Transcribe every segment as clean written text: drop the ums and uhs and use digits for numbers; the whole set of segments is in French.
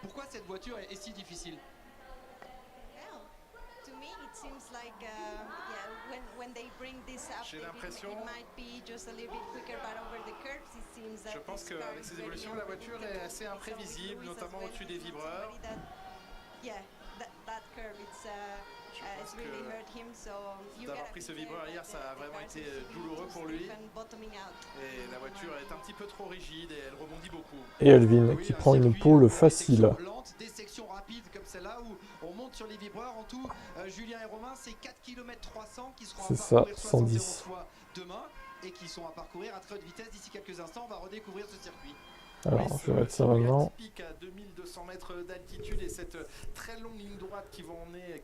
Pourquoi cette voiture est si difficile? J'ai l'impression, je pense qu'avec ces évolutions, la voiture est assez imprévisible, notamment au-dessus des vibreurs. Je pense que d'avoir pris ce vibreur hier, ça a vraiment été douloureux pour lui. Et la voiture est un petit peu trop rigide et elle rebondit beaucoup. Et Alvin Oui, qui un prend une circuit pole pour des facile. sections lentes, des sections rapides comme celle-là où on monte sur les vibreurs. En tout, Julien et Romain, c'est 4 km 300 qui seront à C'est ça, parcourir 110. 71 fois demain et qui sont à parcourir à très haute vitesse d'ici quelques instants. On va redécouvrir ce circuit. Alors, Oui, je vais mettre ça circuit maintenant. atypique à 2200 mètres d'altitude et cette très longue ligne droite qui va emmener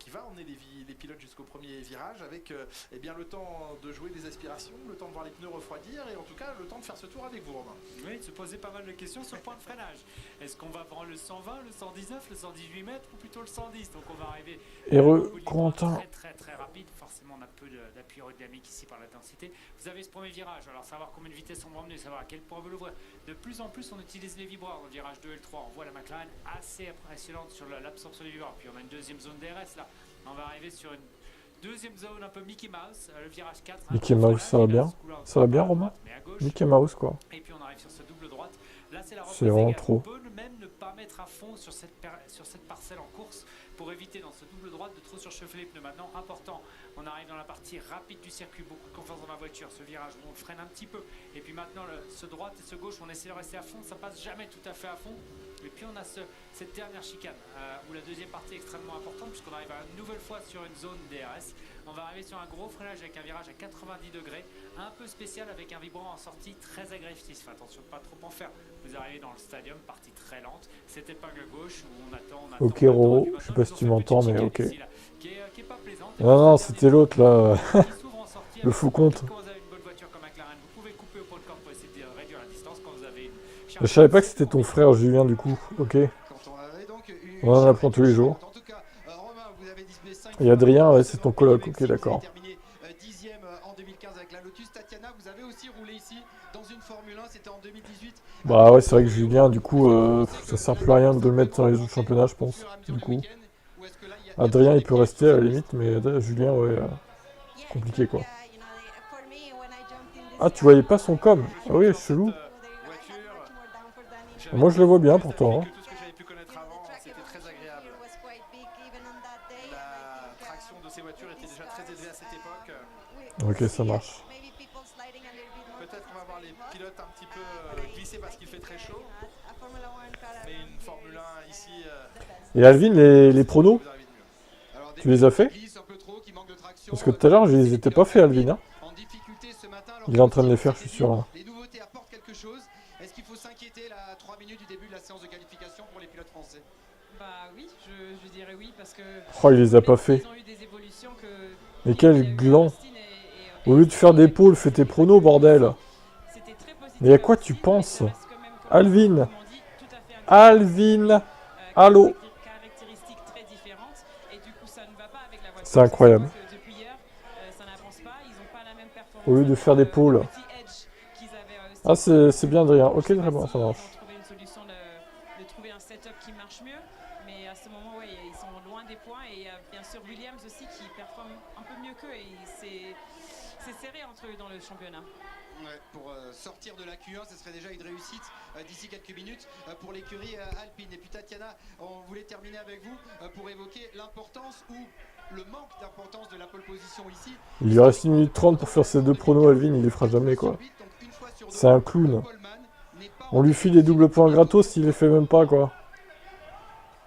les pilotes jusqu'au premier virage avec eh bien, le temps de jouer des aspirations, le temps de voir les pneus refroidir et en tout cas le temps de faire ce tour avec vous, Romain. Oui, de se poser pas mal de questions sur le point de freinage. Est-ce qu'on va prendre le 120, le 119, le 118 mètres ou plutôt le 110? Donc on va arriver Heureux, au Corentin. très rapide. Forcément on a peu d'appui aérodynamique ici par la densité. Vous avez ce premier virage, alors savoir combien de vitesse on va emmener, savoir à quel point on veut l'ouvrir. De plus en plus on utilise les vibreurs dans le virage 2 et le 3. On voit la McLaren assez impressionnante sur l'absorption des vibreurs. Puis on a une deuxième zone DRS là. On va arriver sur une deuxième zone un peu Mickey Mouse, le virage 4. Mickey Mouse, ça va bien? Ça va bien, Romain? Mickey Mouse, quoi. Et puis on arrive sur ce double droite. Là, c'est la C'est vraiment reprise. trop. On peut même ne pas mettre à fond sur cette parcelle en course pour éviter dans ce double droite de trop surchauffer les pneus. Maintenant, important, on arrive dans la partie rapide du circuit, beaucoup de confiance dans la voiture. Ce virage où on freine un petit peu. Et puis maintenant, ce droite et ce gauche, on essaie de rester à fond. Ça passe jamais tout à fait à fond. Et puis on a cette dernière chicane où la deuxième partie est extrêmement importante puisqu'on arrive une nouvelle fois sur une zone DRS. On va arriver sur un gros freinage avec un virage à 90 degrés, un peu spécial avec un vibrant en sortie très agressif. Attention de ne pas trop en faire. Vous arrivez dans le stadium, partie très lente. Cette épingle gauche où on attend. Ok, Roro, je sais pas si tu m'entends, mais ok. Qui est pas plaisante. Non, c'était l'autre là. Le fou compte. Quand vous avez une bonne voiture comme McLaren, vous pouvez couper au pôle corps pour essayer de réduire la distance. Quand vous avez Je savais pas que c'était ton frère Julien du coup. Ok. On en apprend tous les jours. Et Adrien, ouais, c'est ton coloc. Ok, d'accord. Dixième en 2015 avec la Lotus. Tatiana, vous avez aussi roulé ici dans une Formule 1, c'était en 2018. Bah ouais, c'est vrai que Julien, du coup, ça sert plus à rien de le mettre dans les autres championnats, je pense. Du coup. Adrien, il peut rester à la limite, mais Julien, ouais, compliqué quoi. Ah, tu voyais pas son com? Ah oui, chelou. Moi, je le vois bien pourtant. Hein. Tout ce que j'avais pu connaître avant, c'était très agréable. La traction de ces voitures était déjà très élevée à cette époque. Ok, ça marche. Peut-être qu'on va voir les pilotes un petit peu glisser parce qu'il fait très chaud. Mais une Formule 1 ici. Et Alvin, les pronos, tu les as fait? Parce que tout à l'heure, je les étais pas fait, Alvin. Hein. Il est en train de les faire, je suis sûr. Hein. Les nouveautés apportent quelque chose. Est-ce qu'il faut s'inquiéter à 3 minutes du début de la séance de qualification pour les pilotes français? Bah oui, je dirais oui parce que. Oh, il les a pas fait. Ils ont eu des évolutions que. Mais quel gland! Au lieu de faire des pôles, fais tes pronos, bordel! Mais à quoi tu penses? Alvin! Alvin! Allô? C'est incroyable. Au lieu de faire des pôles. Ah, c'est bien, Adrien. Ok, très bien, ça marche. Trouver une solution de trouver un setup qui marche mieux, mais à ce moment, ouais, ils sont loin des points et bien sûr Williams aussi qui performe un peu mieux qu'eux et c'est serré entre eux dans le championnat. Ouais, pour sortir de la Q1, ce serait déjà une réussite d'ici quelques minutes pour l'écurie alpine. Et puis Tatiana, on voulait terminer avec vous pour évoquer l'importance ou le manque d'importance de la pole position ici. Il lui reste 1 minute 30 pour faire ses 2 pronos, Alvin, il les fera jamais quoi. C'est un clown. On lui file les doubles points gratos, il les fait même pas quoi.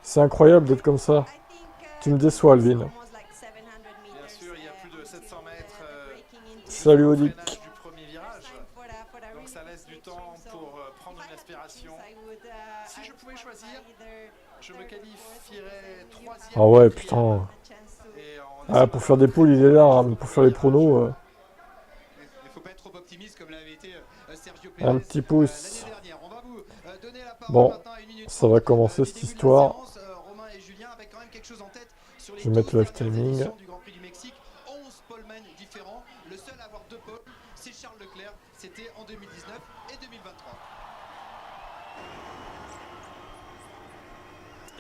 C'est incroyable d'être comme ça. Tu me déçois, Alvin. Bien sûr, il y a plus de 700 mètres. Salut Odic. Du premier virage. Donc ça laisse du temps pour prendre une aspiration. Si je pouvais choisir, je me qualifierais 3e. Ah ouais, putain. Ah, pour faire des pôles, il est là, hein, mais pour faire les pronos... Il faut pas être trop optimiste comme l'avait été Sergio Un Pérez petit pouce. l'année dernière. On va vous donner la parole Bon, maintenant à 1 minute ça va commencer cette histoire. Romain et Julien avec quand même quelque chose en tête sur les Je vais mettre 12 le live dernières timing. éditions du Grand Prix du Mexique. 11 polemen différents. Le seul à avoir 2 poles, c'est Charles Leclerc. C'était en 2019 et 2023.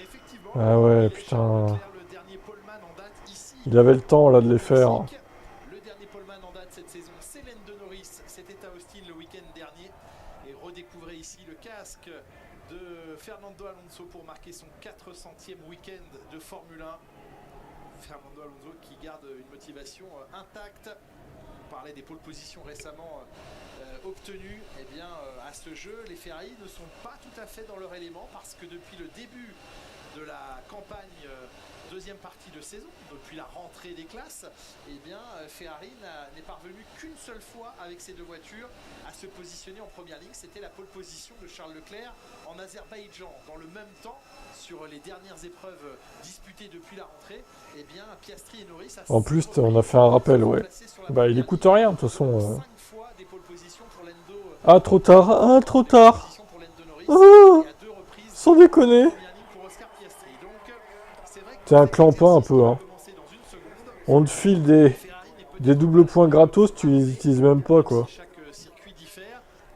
Effectivement, Ah ouais, il est putain. Charles Leclerc, le dernier poleman en date ici. Il avait le temps là de les faire. Le dernier poleman en date cette saison, c'est Lando Norris. C'était à Austin le week-end dernier. Et redécouvrez ici le casque de Fernando Alonso pour marquer son 400e week-end de Formule 1. Fernando Alonso qui garde une motivation intacte. On parlait des pole positions récemment obtenues. Eh bien, à ce jeu, les Ferrari ne sont pas tout à fait dans leur élément parce que depuis le début de la campagne deuxième partie de saison, depuis la rentrée des classes, eh bien, Ferrari n'est parvenu qu'une seule fois avec ces deux voitures à se positionner en première ligne. C'était la pole position de Charles Leclerc en Azerbaïdjan. Dans le même temps, sur les dernières épreuves disputées depuis la rentrée, eh bien, Piastri et Norris... En plus, on a fait un rappel, ouais. Bah, il écoute rien, de toute façon. Ah, trop tard. Ah, trop tard. Ah, sans déconner. T'es un clampin un peu, hein. On te file des doubles points gratos, tu les utilises même pas, quoi.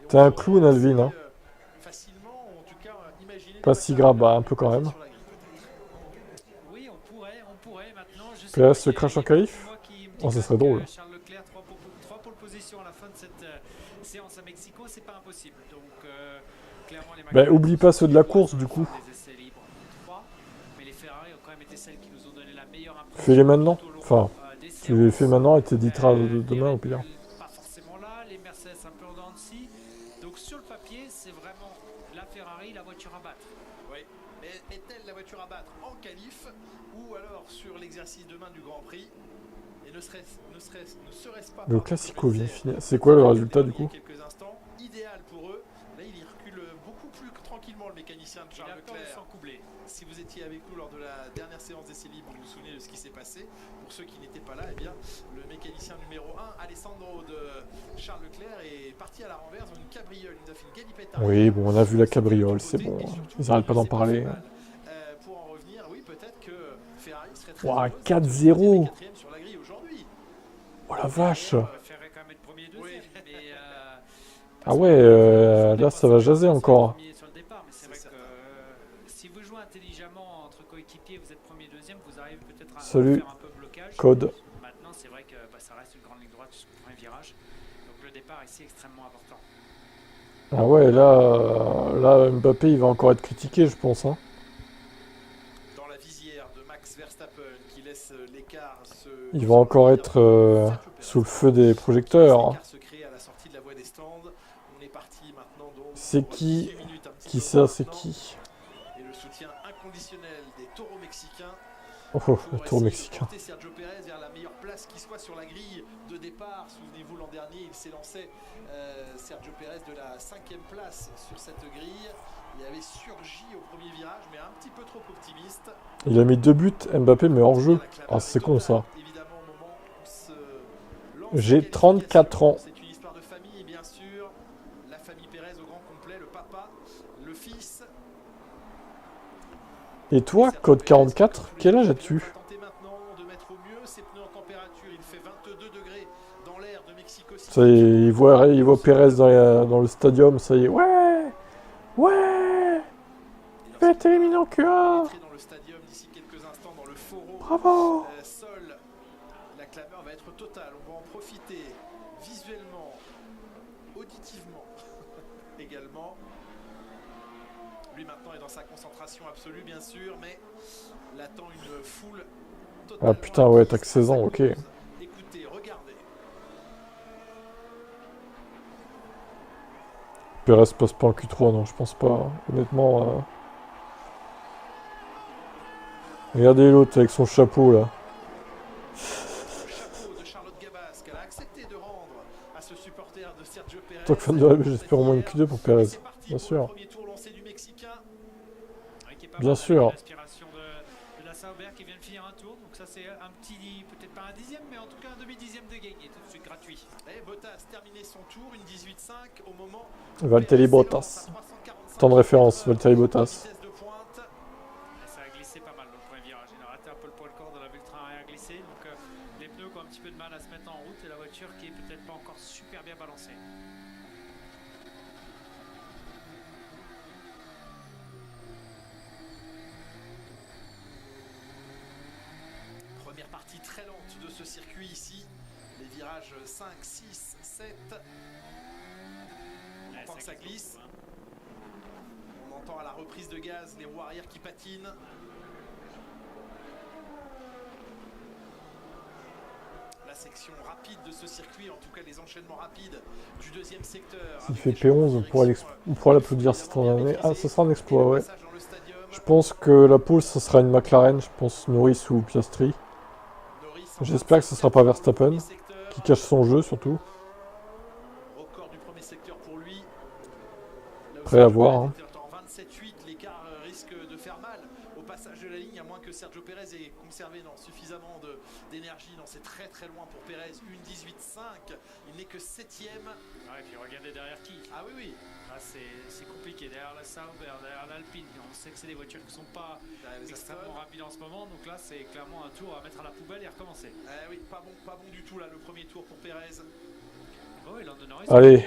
T'es un clown, Alvin, hein. Pas si grave, bah un peu quand même. Oui, on pourrait maintenant. PS se crache en qualif. Oh, ça serait drôle. Charles Leclerc, 3 pole positions à la fin de cette séance à Mexico, c'est pas impossible. Donc, clairement, les Bah, oublie pas ceux de la course, du coup. des essais libres 3, mais les Ferrari ont quand même été celles qui nous ont donné la meilleure impression. Fais-les maintenant. tout au long, Enfin, des tu les fais séances. maintenant et t'éditeras Les demain au Red pire. Bull, pas forcément là, les Mercedes un peu en dents de scie. Donc, sur le papier, c'est vraiment la Ferrari, la voiture à battre. Oui, mais est-elle la voiture à battre en qualif ou alors sur l'exercice demain du Grand Prix? Et ne serait-ce pas Le Classico vient de finir. C'est quoi le résultat du coup? quelques instants, idéal pour eux. Là, il y recule beaucoup plus tranquillement le mécanicien de Charles Leclerc. Si vous étiez avec nous lors de la dernière séance d'essai libre, vous vous souvenez de ce qui s'est passé. Pour ceux qui n'étaient pas là, eh bien, le mécanicien numéro 1, Alessandro de Charles Leclerc, est parti à la renverse dans une cabriole. Il nous a fait une galipette arrière. Oui, bon, on a vu la cabriole, c'est bon. Ils arrêtent pas d'en parler. Pour en revenir, oui, peut-être que Ferrari serait très Ouah, heureuse 4-0. d'être 4e sur la grille aujourd'hui. Oh la vache. Je préférerais quand même être premier et deuxième, mais Ah ouais, là ça va jaser encore. premier sur le départ, mais c'est vrai que si vous jouez intelligemment entre coéquipiers, vous êtes premier et deuxième, vous arrivez peut-être à Salut. faire un peu blocage. Code. Maintenant, c'est vrai que ça reste une grande ligne droite jusqu'au premier virage, donc le départ ici est extrêmement important. Ah ouais, là Mbappé il va encore être critiqué, je pense. Hein. Dans la visière de Max Verstappen qui laisse l'écart se... Il va encore être sous le feu des projecteurs. Hein. se crée à la sortie de la voie des stands. On est parti maintenant donc C'est pour qui 18 minutes, un petit Qui peu ça, moins c'est maintenant. qui? Et le soutien inconditionnel des taureaux mexicains. Oh, Pour le tour essayer de mexicain. porter Sergio Pérez vers la meilleure place qui soit sur la grille de départ. Souvenez-vous, l'an dernier, il s'est lancé Sergio Pérez de la 5e place sur cette grille. Il avait surgi au premier virage, mais un petit peu trop optimiste. Il a mis 2 buts, Mbappé mais hors jeu. Ah c'est con ça. Évidemment, au moment où se lance J'ai la 34 ans. C'est une histoire de famille, et bien sûr, la famille Pérez au grand complet, le papa, le fils. Et toi, code 44, quel âge as-tu? Tenter maintenant de mettre au mieux ses pneus en température. Il fait 22 degrés dans l'air de Mexico City. Ça y est, il voit Pérez dans le stadium, ça y est. Ouais. Ouais. Il va être éliminé en Q1. Entrer dans le stadium d'ici quelques instants dans le forum. Bravo. Seule la clameur va être totale. On va en profiter visuellement, auditivement également. Lui maintenant est dans sa concentration absolue bien sûr, mais l'attend une foule totale. Ah putain, ouais, t'as que 16 ans, ok. Écoutez, regardez. Pérez passe pas en Q3, non, je pense pas. Honnêtement. Regardez l'autre avec son chapeau là. Chapeau de Charlotte Gabas qu'elle a accepté de rendre à ce supporter de Sergio Pérez. Tant que fan de la j'espère au moins une Q2 pour Pérez. C'est parti Bien pour sûr. le premier tour lancé du Mexicain. Bien sûr. L'aspiration de la Sauber qui vient de finir un tour, donc ça c'est un petit, peut-être pas un dixième, mais en tout cas un demi-dixième de gagné, tout de suite gratuit. Et Bottas terminé son tour, une 18.5 au moment. Valtteri Bottas. Temps de référence, Valtteri Bottas. Vitesse de pointe. Ça a glissé pas mal dans le premier virage, il a raté un peu le poids le corps, on a vu le train arrière glisser, donc les pneus qui ont un petit peu de mal à se mettre en route et la voiture qui est peut-être pas encore super bien balancée. Première partie très lente de ce circuit ici. Les virages 5, 6, 7. On entend que ça glisse. On entend à la reprise de gaz les roues arrière qui patinent. La section rapide de ce circuit, en tout cas les enchaînements rapides du deuxième secteur. S'il fait P11, on pourra l'applaudir cette année. Ah, ce sera un exploit, ouais. Je pense que la pole, ce sera une McLaren. Je pense Norris ou Piastri. J'espère que ce sera pas Verstappen, qui cache son jeu surtout. Record du premier secteur pour lui. Prêt à voir. Hein. 27-8, l'écart risque de faire mal au passage de la ligne, à moins que Sergio Pérez ait conservé suffisamment d'énergie. C'est très très loin pour Pérez. 1-18-5, il n'est que 7ème. Ouais, et puis regardez derrière qui. Ah oui, oui. Là, c'est compliqué. Derrière la Sauber, derrière l'Alpine, on sait que c'est des voitures qui ne sont pas extrêmement rapides en ce moment. Donc là, c'est clairement un tour à mettre à la poubelle et recommencer. Oui, pas bon du tout là, le premier tour pour Pérez. Oh, et Lando Norris, allez,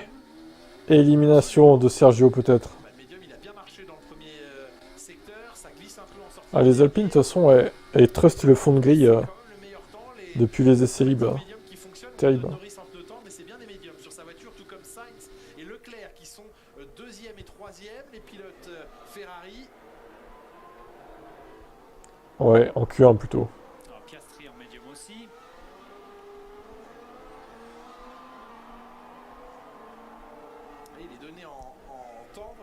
élimination de Sergio peut-être. Le médium, il a bien marché dans le premier secteur. Ça glisse un peu en sortie. Ah, les Alpines, de toute façon, elles trustent le fond de grille depuis les essais libres. Terrible. Norris en deux temps, mais c'est bien des médiums sur sa voiture, tout comme Sainz et Leclerc qui sont deuxième et troisième. Les pilotes Ferrari. Ouais, en Q1 plutôt. Alors, Piastri en médium aussi. Et il est donné en tendre.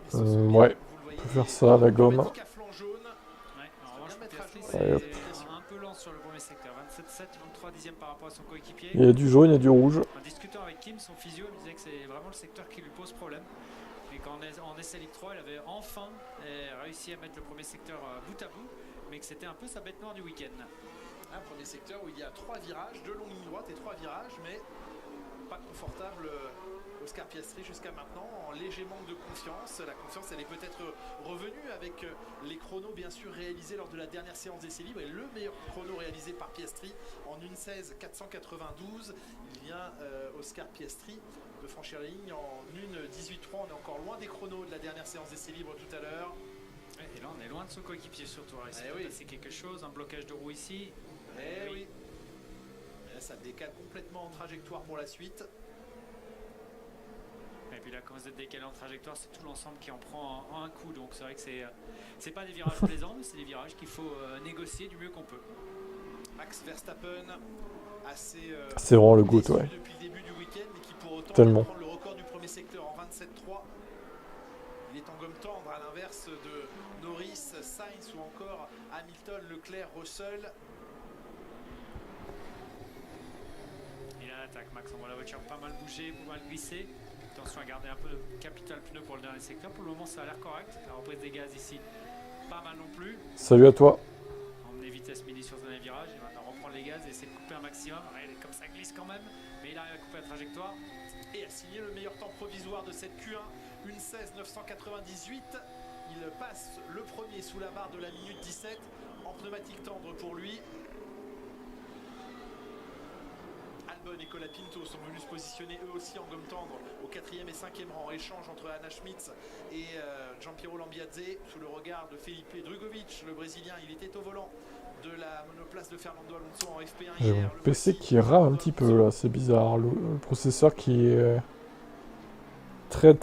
Ouais, on peut faire ça, la gomme. Ouais, en revanche, Piastri, c'est un peu lent sur le premier secteur. 27-7, 23 dixièmes par rapport à son coéquipier. Il y a du jaune, il y a du rouge. En discutant avec Kim, son physio, il me disait que c'est vraiment le secteur qui lui pose problème. Et qu'en essai libre 3, il avait enfin réussi à mettre le premier secteur bout à bout, mais que c'était un peu sa bête noire du week-end. Un premier secteur où il y a 3 virages, 2 longues lignes droites et 3 virages, mais pas confortable Oscar Piastri jusqu'à maintenant, en léger manque de confiance. La confiance, elle est peut-être revenue avec les chronos bien sûr réalisés lors de la dernière séance d'essai libre, et le meilleur chrono réalisé par Piastri en 1:16.492. Il vient Oscar Piastri de franchir la ligne en 1:18.3. On est encore loin des chronos de la dernière séance d'essai libre tout à l'heure. Et là, on est loin de son coéquipier surtout. C'est quelque chose, un blocage de roue ici. Oui. Et là, ça décale complètement en trajectoire pour la suite. Et puis là, quand vous êtes décalé en trajectoire, c'est tout l'ensemble qui en prend un coup. Donc c'est vrai que c'est pas des virages plaisants, mais c'est des virages qu'il faut négocier du mieux qu'on peut. Max Verstappen, assez c'est vraiment le goût, ouais. depuis le début du week-end, mais qui pour autant tellement prend le record du premier secteur en 27.3. Il est en gomme tendre à l'inverse de Norris, Sainz ou encore Hamilton, Leclerc, Russell. Il a l'attaque, Max. On voit la voiture pas mal bouger, pas mal glisser. Attention à garder un peu de capital pneu pour le dernier secteur. Pour le moment, ça a l'air correct. La reprise des gaz ici, pas mal non plus. Salut à toi. Emmener vitesse mini sur ce dernier virage. Et maintenant, reprendre les gaz et essayer de couper un maximum. Comme ça glisse quand même, mais il arrive à couper la trajectoire. Et a signé le meilleur temps provisoire de cette Q1, 1:16.998. Il passe le premier sous la barre de la minute 17 en pneumatique tendre pour lui. Albon et Colapinto sont venus se positionner eux aussi en gomme tendre au 4e et 5e rang. Échange entre Anna Schmitz et Giampiero Lambiadze sous le regard de Felipe Drugovich, le Brésilien. Il était au volant de la monoplace de Fernando Alonso en FP1 J'ai hier. mon PC qui rame un petit peu là, c'est bizarre. Le processeur qui est très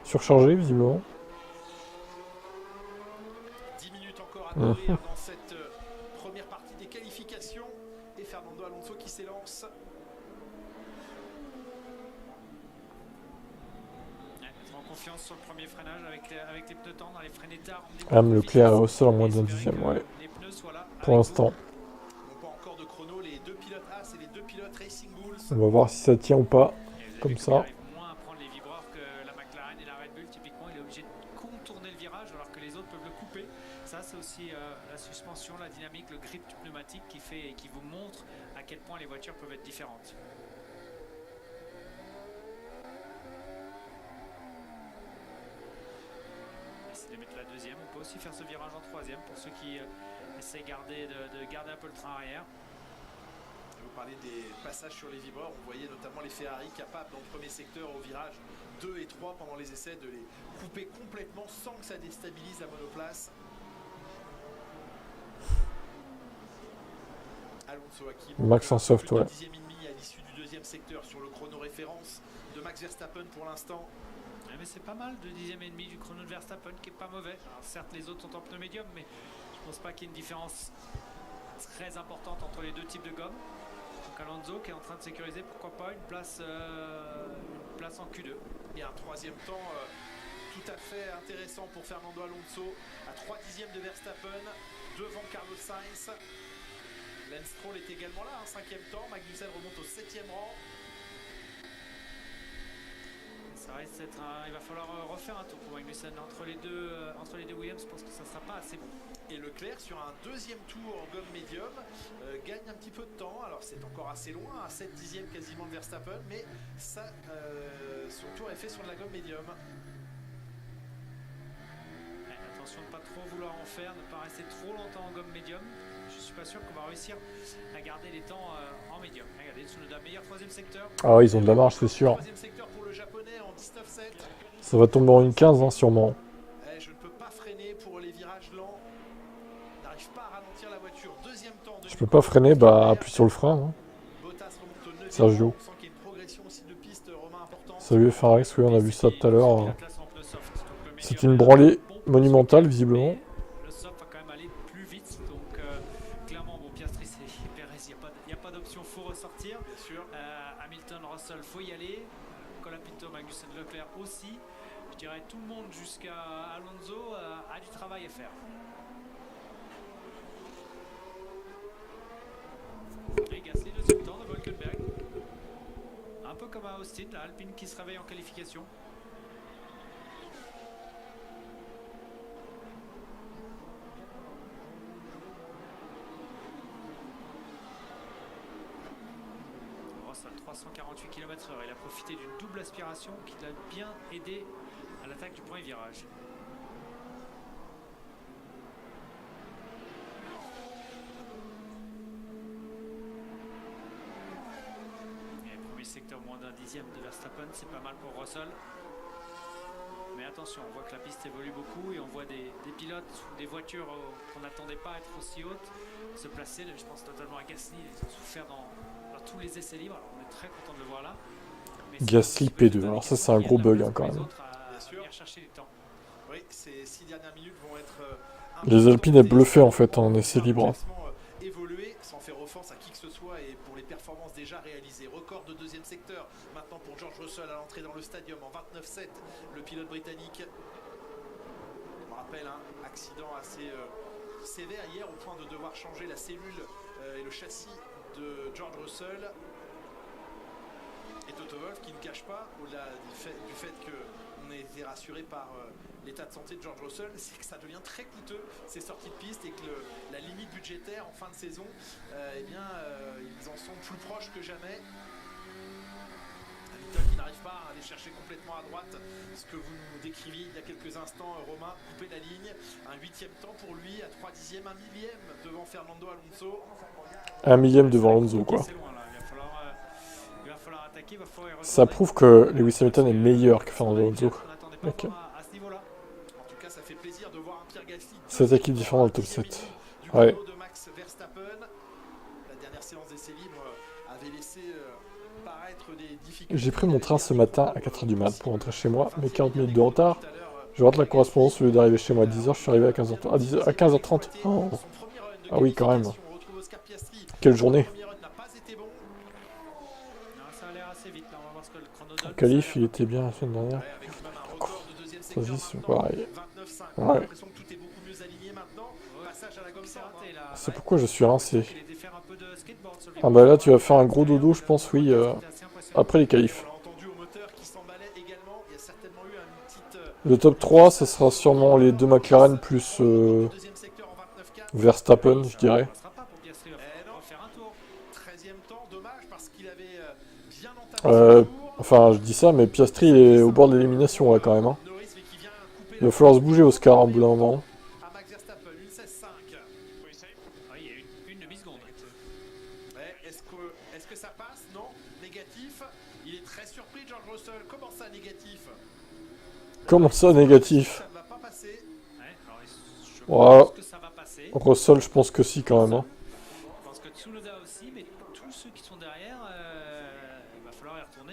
surchargé visiblement. 10 minutes encore à courir dans cette première partie des qualifications. Et Fernando Alonso qui s'élance. En confiance sur le premier freinage avec les pneus tendres, les freiner tard. Leclerc est au sol en moins d'un dixième, ouais. Pour l'instant. Pas encore de chrono, les deux pilotes As et les deux pilotes Racing Bulls. On va voir si ça tient ou pas. Comme ça. Moins à prendre les vibreurs que la McLaren et la Red Bull. Typiquement, il est obligé de contourner le virage alors que les autres peuvent le couper. Ça, c'est aussi la suspension, la dynamique, le grip du pneumatique qui vous montre à quel point les voitures peuvent être différentes. De mettre la deuxième, on peut aussi faire ce virage en troisième pour ceux qui essaient de garder un peu le train arrière. Vous parlez des passages sur les vibreurs, on voyait notamment les Ferrari capables dans le premier secteur au virage 2 et 3 pendant les essais de les couper complètement sans que ça déstabilise la monoplace. Alonso qui Max en soft, ouais. 10e et demi à l'issue du deuxième secteur sur le chrono référence de Max Verstappen pour l'instant. Ouais, mais c'est pas mal de 10e et demi du chrono de Verstappen qui est pas mauvais. Alors, certes, les autres sont en pneu médium, mais je pense pas qu'il y ait une différence très importante entre les deux types de gomme. Donc Alonso qui est en train de sécuriser, pourquoi pas, une place en Q2. Et un troisième temps tout à fait intéressant pour Fernando Alonso à 3 dixièmes de Verstappen devant Carlos Sainz. Lance Stroll est également là, un 5e temps. Magnussen remonte au 7e rang. Ça risque d'être il va falloir refaire un tour pour Magnussen entre les deux Williams. Je pense que ça ne sera pas assez bon. Et Leclerc sur un deuxième tour en gomme médium gagne un petit peu de temps. Alors c'est encore assez loin, à 7 dixièmes quasiment de Verstappen, mais ça, son tour est fait sur de la gomme médium. Attention de ne pas trop vouloir en faire, ne pas rester trop longtemps en gomme médium. Je suis pas sûr qu'on va réussir à garder les temps en médium. Regardez, Tsunoda, meilleur troisième secteur. Ah ouais, ils ont de la marge, c'est sûr. Troisième secteur pour le japonais en 19,7. Ça va tomber en une 15, hein, sûrement. Je ne peux pas freiner pour les virages lents. N'arrive pas à ralentir la voiture. Deuxième temps. Je peux pas freiner, bah appuie sur le frein. Hein. Bottas remonte au 9e. Sergio. On sent qu'il y a une progression aussi de piste Romain importante. Salut FRX, oui, on a vu ça tout à l'heure. C'est une branlée monumentale, visiblement. Le soft va quand même aller plus vite. Donc clairement, bon, Piastri et Perez, il n'y a pas d'option, faut ressortir. Bien sûr. Hamilton, Russell, faut y aller. Colapinto, Magnussen, Leclerc aussi. Je dirais tout le monde jusqu'à Alonso a du travail à faire. Et Gasly, deuxième temps de Hülkenberg. Un peu comme à Austin, la Alpine qui se réveille en qualification. Russell, 348 km/h. Il a profité d'une double aspiration qui l'a bien aidé à l'attaque du premier virage. Secteur moins d'un dixième de Verstappen, c'est pas mal pour Russell. Mais attention, on voit que la piste évolue beaucoup et on voit des pilotes ou des voitures qu'on n'attendait pas être aussi hautes se placer. Je pense notamment à Gasly, ils ont souffert dans tous les essais libres. Alors on est très content de le voir là. Mais Gasly P2, alors ça c'est un gros bug hein, quand même. Bien sûr. Chercher les temps. Oui, ces 6 dernières minutes vont être... Les Alpines est bluffé en fait en essai libre. Évoluer sans faire offense à qui que ce soit et pour les performances déjà réalisées. Record de deuxième secteur maintenant pour George Russell à l'entrée dans le stadium en 29,7. Le pilote britannique. On me rappelle un accident assez sévère hier au point de devoir changer la cellule et le châssis de George Russell. Et Toto Wolff qui ne cache pas, au-delà du fait qu'on ait été rassuré par l'état de santé de George Russell, c'est que ça devient très coûteux ces sorties de piste et que la limite budgétaire en fin de saison, ils en sont plus proches que jamais. Hamilton qui n'arrive pas à aller chercher complètement à droite ce que vous nous décriviez il y a quelques instants, Romain, couper la ligne. Un 8e temps pour lui, à 3 dixièmes, 1 millième devant Fernando Alonso. 1 millième devant Alonso quoi. Il va falloir attaquer, ça prouve que Lewis Hamilton est meilleur que Fernando Alonso. Okay. Ça fait plaisir de voir un Pierre Gasly. 7 équipes différentes dans le top 7. Ouais. De Max Verstappen. La dernière séance d'essai libre avait laissé paraître des difficultés. J'ai pris mon train ce matin à 4h du mat pour rentrer chez moi, mais 40 minutes de retard. Je rate la correspondance au lieu d'arriver chez moi à 10h, je suis arrivé à 15h30. À 15h30. Oh. Ah oui, quand même. Quelle journée. Le qualif, il était bien la semaine dernière. Vas-y, c'est pareil. Ouais. C'est pourquoi je suis rincé. Ah bah là, tu vas faire un gros dodo, je pense, oui, après les qualifs. Le top 3, ça sera sûrement les deux McLaren plus Verstappen, je dirais. Enfin, je dis ça, mais Piastri est au bord de l'élimination là quand même. Hein. Il va falloir se bouger, Oscar, en bout d'un moment. Est-ce que ça passe? Non. Négatif. Il est très surpris, George Russell. Comment ça, négatif? Comment ça, négatif? Ça ne va pas passer. Voilà. Russell, je pense que si, quand même. Hein. Je pense que Tsunoda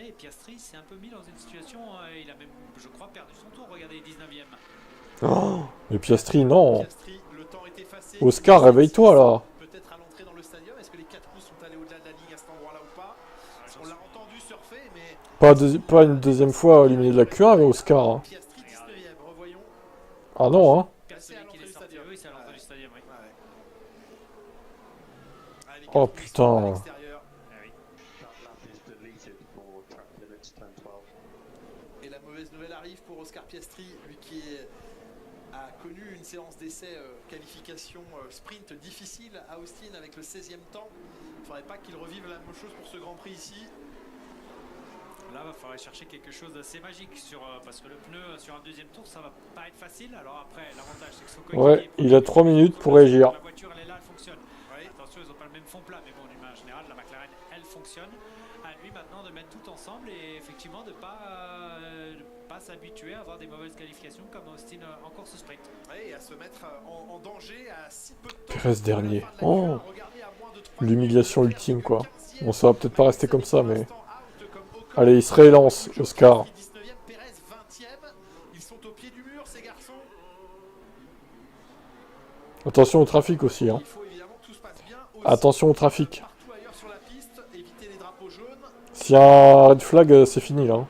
et Piastri s'est un peu mis dans une situation, il a même, je crois, perdu son tour. Regardez, 19e. Oh, mais Piastri, non. Piastri, le temps est effacé. Oscar, réveille-toi là. Peut-être à l'entrée dans le stadium. Est-ce que les 4 roues sont allés au-delà de la ligne à cet endroit-là ou pas? On l'a entendu surfer, mais. Pas une deuxième fois éliminé de la Q1, mais Oscar. Hein. Piastri 19e, revoyons. Ah non, hein. Passé à Celui qui l'entrée est du sorti, stadium. oui, c'est à l'entrée du stadium, oui. Ouais. Ah, les Oh, 4 roues putain. sont à l'extérieur. Ah oui. Et la mauvaise nouvelle arrive pour Oscar Piastri, lui qui a connu une séance d'essai qualification sprint difficile à Austin avec le 16e temps. Il ne faudrait pas qu'il revive la même chose pour ce Grand Prix ici. Là, il va falloir chercher quelque chose d'assez magique parce que le pneu sur un deuxième tour, ça va pas être facile. Alors après, l'avantage, c'est que son Ouais, il a 3 minutes pour réagir. La voiture, elle est là, elle fonctionne. Oui. Attention, ils n'ont pas le même fond plat, mais bon, d'une manière générale, la McLaren, elle fonctionne. À lui maintenant de mettre tout ensemble et effectivement de pas s'habituer à avoir des mauvaises qualifications comme Austin en course sprint. Ouais, et à se mettre en danger à si peu de temps. Pérez dernier. À la fin de la Oh, Q1, regardez, à moins de 3 l'humiliation minutes, ultime, Leclerc quoi. qui est 15e. Bon, ça va peut-être pas rester comme ça, mais... Out comme Ocon. Allez, il se réélance, Oscar. 19e, Pérez 20e. Ils sont au pied du mur, ces garçons. Attention au trafic aussi, hein. Il faut évidemment que tout se passe bien. Aussi, Attention au trafic. partout ailleurs sur la piste, éviter les drapeaux jaunes. S'il y a un red flag, c'est fini, là.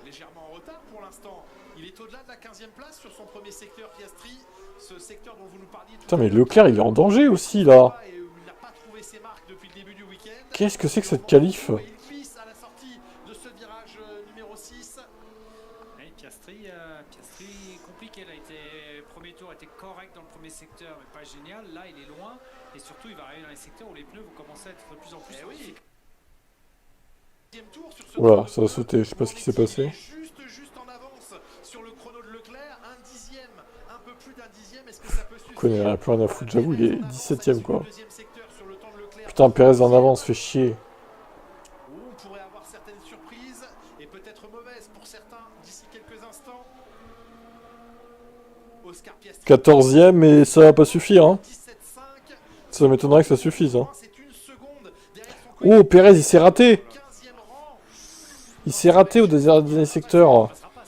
Légèrement en retard pour l'instant. Il est au-delà de la 15e place sur son premier secteur Piastri. Ce secteur dont vous nous parliez tout Putain, à mais l'heure, Leclerc, il est en danger aussi, là. et où il n'a pas trouvé ses marques depuis le début du week-end. Qu'est-ce que c'est que cette qualif? Et il glisse à la sortie de ce virage numéro 6. Et Piastri compliqué. Premier tour était correct dans le premier secteur, mais pas génial. Là, il est loin et surtout, il va arriver dans les secteurs où les pneus vont commencer à être de plus en plus. Eh oui. Deuxième tour sur ce Oula, tour de ça a pneu. sauté, je sais pas ce qui s'est passé. Juste en avance sur le chrono de Leclerc, un dixième, un peu plus d'un dixième. Est-ce que ça peut suffire? Il a plus rien à foutre, j'avoue, il est 17ème, quoi. Deuxième secteur sur le temps de Leclerc. Putain, Pérez en avance, fait chier. Où on pourrait avoir certaines surprises et peut-être mauvaises pour certains d'ici quelques instants. Oscar Piastri 14ème, mais ça va pas suffire, hein. 17,5. Ça m'étonnerait que ça suffise, hein. C'est une seconde derrière son Oh, coéquipier. Pérez, il s'est raté. 15e rang. Il s'est raté au dernier secteur. Il passera pas,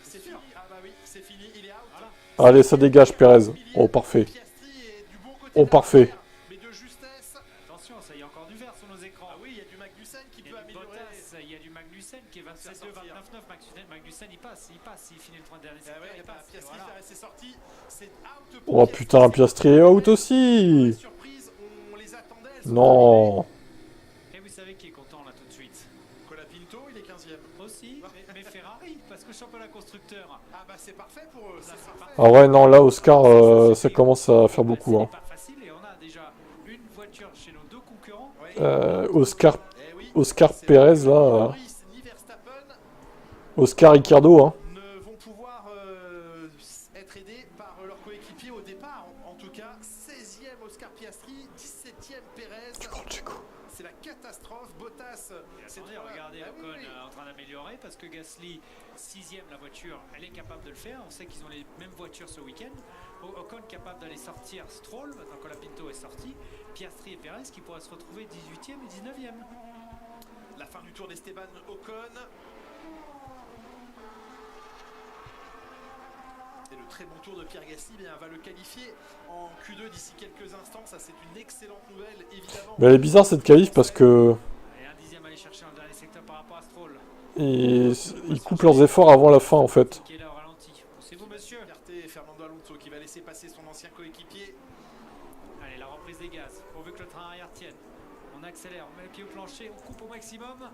c'est fini. Ah bah oui, c'est fini, il est out. Allez, ça dégage, Pérez. Oh, parfait. Piastri est du bon côté Oh, de la parfait. barrière, mais de justesse. Attention, ça y est encore du vert sur nos écrans. Ah oui, il y a du Magnussen qui Il y peut a du améliorer. Bottas, il y a du Magnussen qui est 27-2, 29-9. Magnussen, il passe, il finit le dernier Ah secteur, ouais, il bah, passe. Piastri Voilà. c'est sorti. C'est out Oh putain, Piastri est out aussi. Surprise, on les attendait. elles sont Non. Et vous savez qui est content là tout de suite? arrivées. Colapinto, il est 15e. Aussi, mais Ferrari, parce que championnat constructeur. Ah bah c'est parfait pour eux, c'est parfait. Ah ouais, non, là, Oscar, ça commence à faire beaucoup, hein. C'est pas facile et on a déjà une voiture chez nos deux concurrents. Oui. Oscar Eh oui, Oscar c'est Pérez, ni là. Norris ni Verstappen Oscar Ricardo, hein. ne vont pouvoir être aidés par leur coéquipier au départ. En tout cas, 16e Oscar Piastri, 17e Pérez. C'est la catastrophe. Bottas, c'est Attendez, regardez Ah oui, Ocon oui. en train d'améliorer parce que Gasly, 6ème la voiture, elle est capable de le faire. On sait qu'ils ont les mêmes voitures ce week-end. Ocon capable d'aller sortir Stroll, maintenant que la Pinto est sortie. Piastri et Perez qui pourraient se retrouver 18e et 19e. La fin du tour d'Esteban Ocon. Et le très bon tour de Pierre Gasly va le qualifier en Q2 d'ici quelques instants. Ça, c'est une excellente nouvelle, évidemment. Mais elle est bizarre cette qualif parce que Et un 10e à aller chercher dans le dernier secteur par rapport à Stroll. ils coupent leurs efforts avant la fin en fait. Qui est là au ralenti. C'est vous, monsieur. Liberté, Fernando Alonso qui va laisser passer son ancien coéquipier. Allez, la reprise des gaz. Pourvu que le train arrière tienne. On accélère, on met le pied au plancher, on coupe au maximum.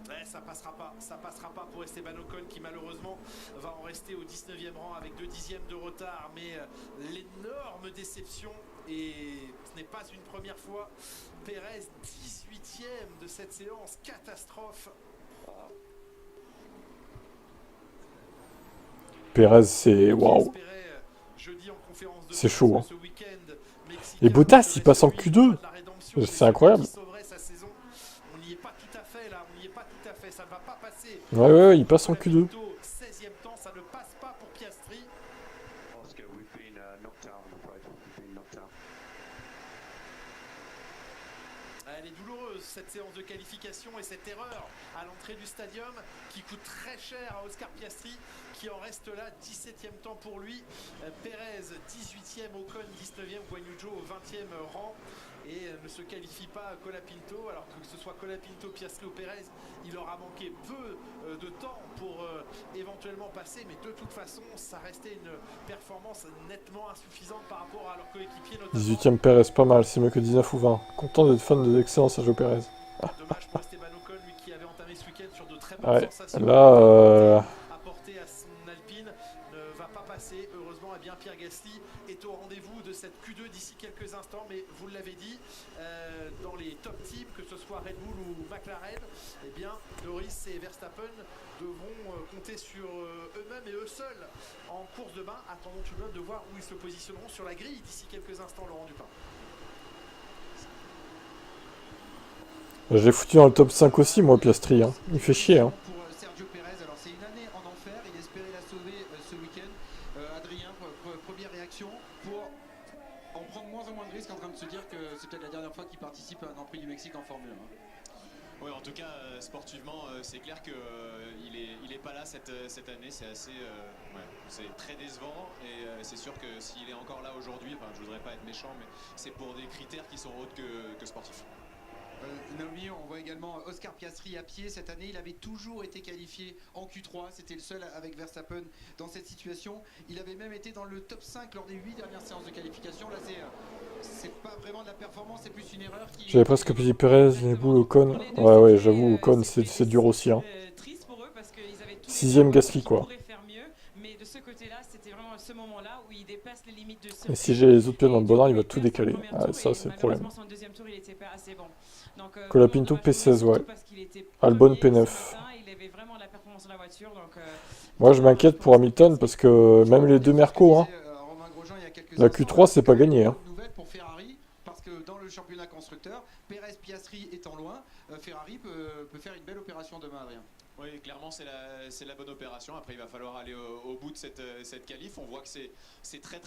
Ouais, ça passera pas pour Esteban Ocon qui malheureusement va en rester au 19e rang avec 2 dixièmes de retard, mais l'énorme déception, et ce n'est pas une première fois, Pérez 18e de cette séance, catastrophe. Pérez, c'est waouh. C'est chaud, hein. Et Bottas, il passe en Q2. C'est incroyable. On n'y est pas tout à fait là, on n'y est pas tout à fait, ça ne va pas passer. Ouais, il passe en Q2. 16e temps, ça ne passe pas pour Piastri. Elle est douloureuse cette séance de qualification et cette erreur à l'entrée du stadium qui coûte très cher à Oscar Piastri qui en reste là, 17e temps pour lui. Perez 18e, Ocon 19e, Guanyu Zhou au 20e rang et ne se qualifie pas Colapinto, alors que ce soit Colapinto, Piastri ou Perez, il aura manqué peu de temps pour éventuellement passer, mais de toute façon ça restait une performance nettement insuffisante par rapport à leurs coéquipiers. 18ème Perez, pas mal, c'est mieux que 19 ou 20. Content d'être fan de l'excellent Sergio Perez. Dommage pour Esteban Ocon, lui qui avait entamé ce week-end sur de très bonnes Ouais, sensations. là, Apporté à son Alpine, ne va pas passer. Heureusement, eh bien, Pierre Gasly est au rendez-vous de cette Q2 d'ici quelques instants. Mais vous l'avez dit, dans les top teams, que ce soit Red Bull ou McLaren, eh bien, Norris et Verstappen devront compter sur eux-mêmes et eux seuls en course de bain. Attendons tout de même de voir où ils se positionneront sur la grille d'ici quelques instants, Laurent Dupin. je l'ai foutu dans le top 5 aussi, moi, Piastri. Hein. Il fait chier. Hein. Pour Sergio Perez, alors c'est une année en enfer, il espérait la sauver ce week-end. Adrien, première réaction pour en prendre moins en moins de risques, en train de se dire que c'est peut-être la dernière fois qu'il participe à un Grand Prix du Mexique en Formule 1. Oui, en tout cas, sportivement, c'est clair qu'il est pas là cette année. C'est assez, c'est très décevant et c'est sûr que s'il est encore là aujourd'hui, enfin, je voudrais pas être méchant, mais c'est pour des critères qui sont autres que sportifs. Naomi, on voit également Oscar Piastri à pied. Cette année, il avait toujours été qualifié en Q3. C'était le seul avec Verstappen dans cette situation. Il avait même été dans le top 5 lors des 8 dernières séances de qualification. Là, c'est pas vraiment de la performance, c'est plus une erreur qui... J'avais presque dit Perez, Red Bull, Ocon. Ouais, j'avoue, Ocon, c'est dur aussi. Hein. 6ème Gasly, quoi. Mais de ce côté-là, c'était vraiment ce moment-là où il dépasse les limites de Et si j'ai les autres pions dans le bon ordre, il va tout décaler. Ah, ça, c'est le problème. Son deuxième tour, il était pas assez bon. Donc, Colapinto P16, ouais. Albon P9. Moi, je m'inquiète pour Hamilton parce que même les deux Mercos, hein, la Q3, c'est pas gagné. Hein. Pour Ferrari, parce que dans le championnat constructeur, Perez, Piastri étant loin, Ferrari peut faire une belle opération demain, Adrien. Oui, clairement, c'est la bonne opération. Après, il va falloir aller au bout de cette qualif. On voit que c'est très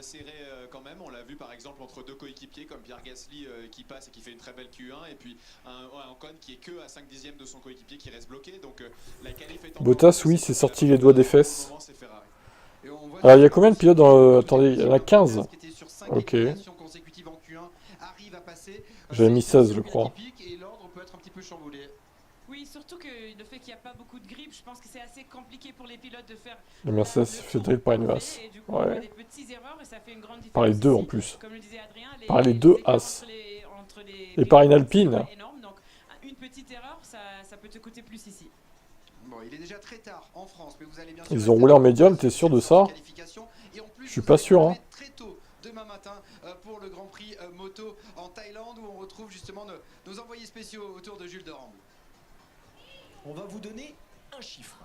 serré quand même. On l'a vu par exemple entre deux coéquipiers comme Pierre Gasly qui passe et qui fait une très belle Q1 et puis un Ocon qui est que à 5 dixièmes de son coéquipier qui reste bloqué. Donc la qualif est en Bottas, oui, c'est sorti les doigts des fesses. Alors, il y a combien de pilotes dans... Attendez, il y en a 15. Ok. J'avais mis 16, je crois. Et l'ordre peut être un petit peu chamboulé. Oui, surtout que le fait qu'il n'y a pas beaucoup de grippe, je pense que c'est assez compliqué pour les pilotes de faire. Le Mercedes fait drill par une As. Ouais. Des petites erreurs et ça fait une grande différence. Par les deux en plus. Comme le disait Adrien, par les deux As. Et par une Alpine. Énorme, donc une petite erreur, ça peut te coûter plus ici. Bon, il est déjà très tard en France, mais vous allez bien sûr. Ils ont roulé en médium, t'es sûr de ça? Je suis pas sûr. Hein. Très tôt demain matin pour le Grand Prix moto en Thaïlande où on retrouve justement nos envoyés spéciaux autour de Jules de Ramble. On va vous donner un chiffre.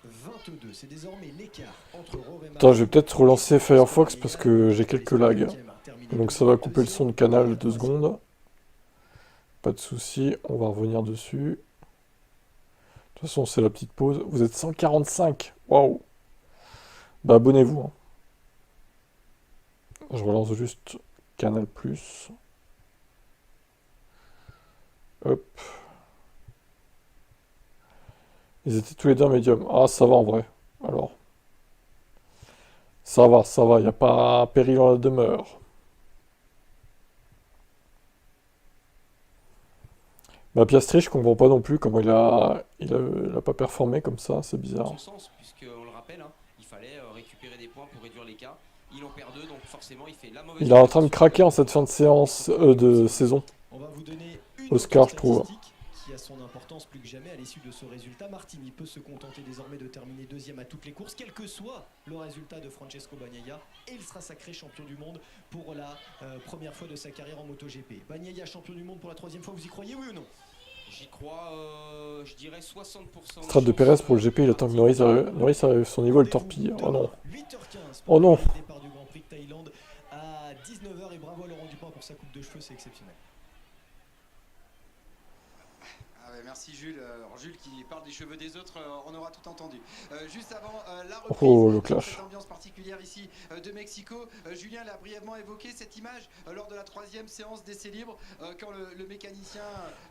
22, c'est désormais l'écart entre Romain. Attends, je vais peut-être relancer Firefox parce que j'ai quelques lags. Donc ça va couper le son de canal 2 secondes. Pas de souci, on va revenir dessus. De toute façon, c'est la petite pause. Vous êtes 145. Waouh. Bah abonnez-vous. Hein. Je relance juste Canal+. Hop. Ils étaient tous les deux en médium. Ah, ça va en vrai. Alors. Ça va, il n'y a pas péril en la demeure. Bah Piastri, je comprends pas non plus comment il a pas performé comme ça, c'est bizarre. Dans ce sens, puisqu'on le rappelle, hein, il fallait récupérer des points pour réduire l'écart. Il en perd 2, donc forcément il fait la mauvaise. Il est en train de craquer en cette fin de séance de saison. On va vous donner une Oscar, je trouve. Qui a son importance plus que jamais à l'issue de ce résultat. Martini peut se contenter désormais de terminer deuxième à toutes les courses, quel que soit le résultat de Francesco Bagnaia, et il sera sacré champion du monde pour la première fois de sa carrière en MotoGP. Bagnaia champion du monde pour la 3e fois, vous y croyez, oui ou non? J'y crois, je dirais 60%. Strat de Perez pour le GP, il attend que Norris arrive, son niveau le torpille. Oh non. 8h15 oh non. Le départ du Grand Prix de Thaïlande à 19h et bravo à Laurent Dupin pour sa coupe de cheveux, c'est exceptionnel. Ah ouais, merci Jules. Alors, Jules qui parle des cheveux des autres, on aura tout entendu. Juste avant la reprise, Oh, le clash. cette ambiance particulière ici de Mexico. Julien l'a brièvement évoqué, cette image lors de la 3e séance d'essai libre, quand le mécanicien...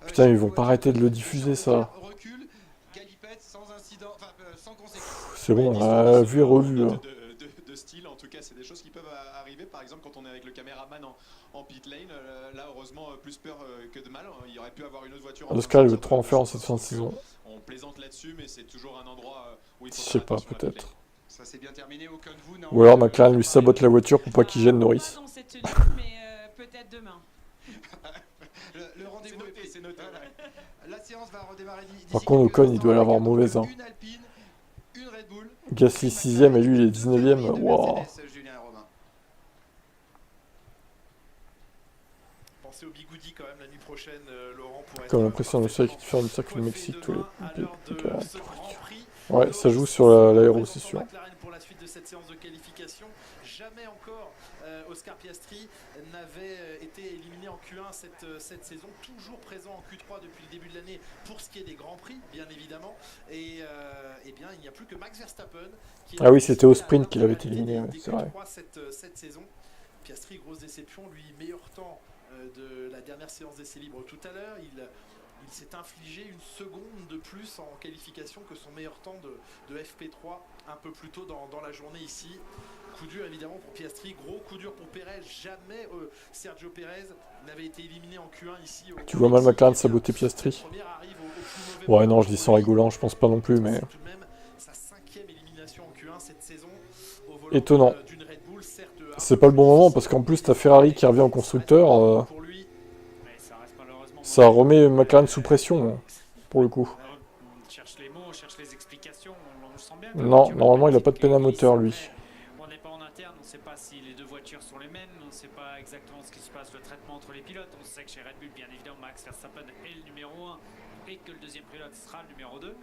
Putain, ils vont pas arrêter de le diffuser, ça. Recule, galipette, sans incident, enfin sans conséquence. C'est bon, on a vu et revu. Hein. De style, en tout cas, c'est des choses qui peuvent arriver. Par exemple, quand on est avec le caméraman en pit lane, là, heureusement, plus peur que de mal. Il aurait pu avoir une autre voiture. Oscar, il veut trop en faire en cette fin de saison. On plaisante là-dessus, mais c'est toujours un endroit où il faut. Je sais pas, peut-être. Ça s'est bien terminé, aucun de vous. Ou alors McLaren lui sabote la voiture pour pas qu'il gêne Norris. Pas dans cette tenue, mais peut-être demain. Le rendez-vous est pris, c'est noté. La séance va redémarrer d'ici. Par contre, Ocon, il doit l'avoir mauvaise. Hein. Une Alpine, une Red Bull. Gasly 6ème et lui, il est 19ème. Waouh. Pensez au bigoudi quand même l'année prochaine, Laurent, pour être... Comme l'impression de faire du circuit du Mexique tous les... ce Grand Prix. Ouais, ça joue sur l'aéro, c'est sûr. Pour la suite de cette séance de qualification, jamais encore Oscar Piastri n'avait été éliminé en Q1 cette saison, toujours présent en Q3 depuis le début de l'année pour ce qui est des Grands Prix, bien évidemment. Et bien, il n'y a plus que Max Verstappen qui Ah oui, c'était au sprint qu'il avait été éliminé, ouais, c'est vrai. Cette saison. Piastri, grosse déception, lui, meilleur temps de la dernière séance d'essai libre tout à l'heure. Il s'est infligé une seconde de plus en qualification que son meilleur temps de FP3 un peu plus tôt dans la journée ici. Coup dur évidemment pour Piastri, gros coup dur pour Perez. Jamais Sergio Perez n'avait été éliminé en Q1 ici. Tu vois mal McLaren saboter Piastri. Ouais, non, je dis sans rigolant, je pense pas non plus, mais... Tout de même sa 5e élimination en Q1 cette saison. Au volant étonnant. d'une Red Bull, certes, c'est pas le bon moment parce qu'en plus t'as Ferrari qui revient au constructeur. Ça remet McLaren sous pression, hein, pour le coup. On cherche les mots, on cherche les explications, on sent bien que Non, normalement il a pas de peine à moteur lui. On n'est pas en interne, on ne sait pas si les deux voitures sont les mêmes, on ne sait pas exactement ce qui se passe, le traitement entre les pilotes. On sait que chez Red Bull, bien évidemment, Max Verstappen est le numéro 1 et que le deuxième pilote sera le numéro 2.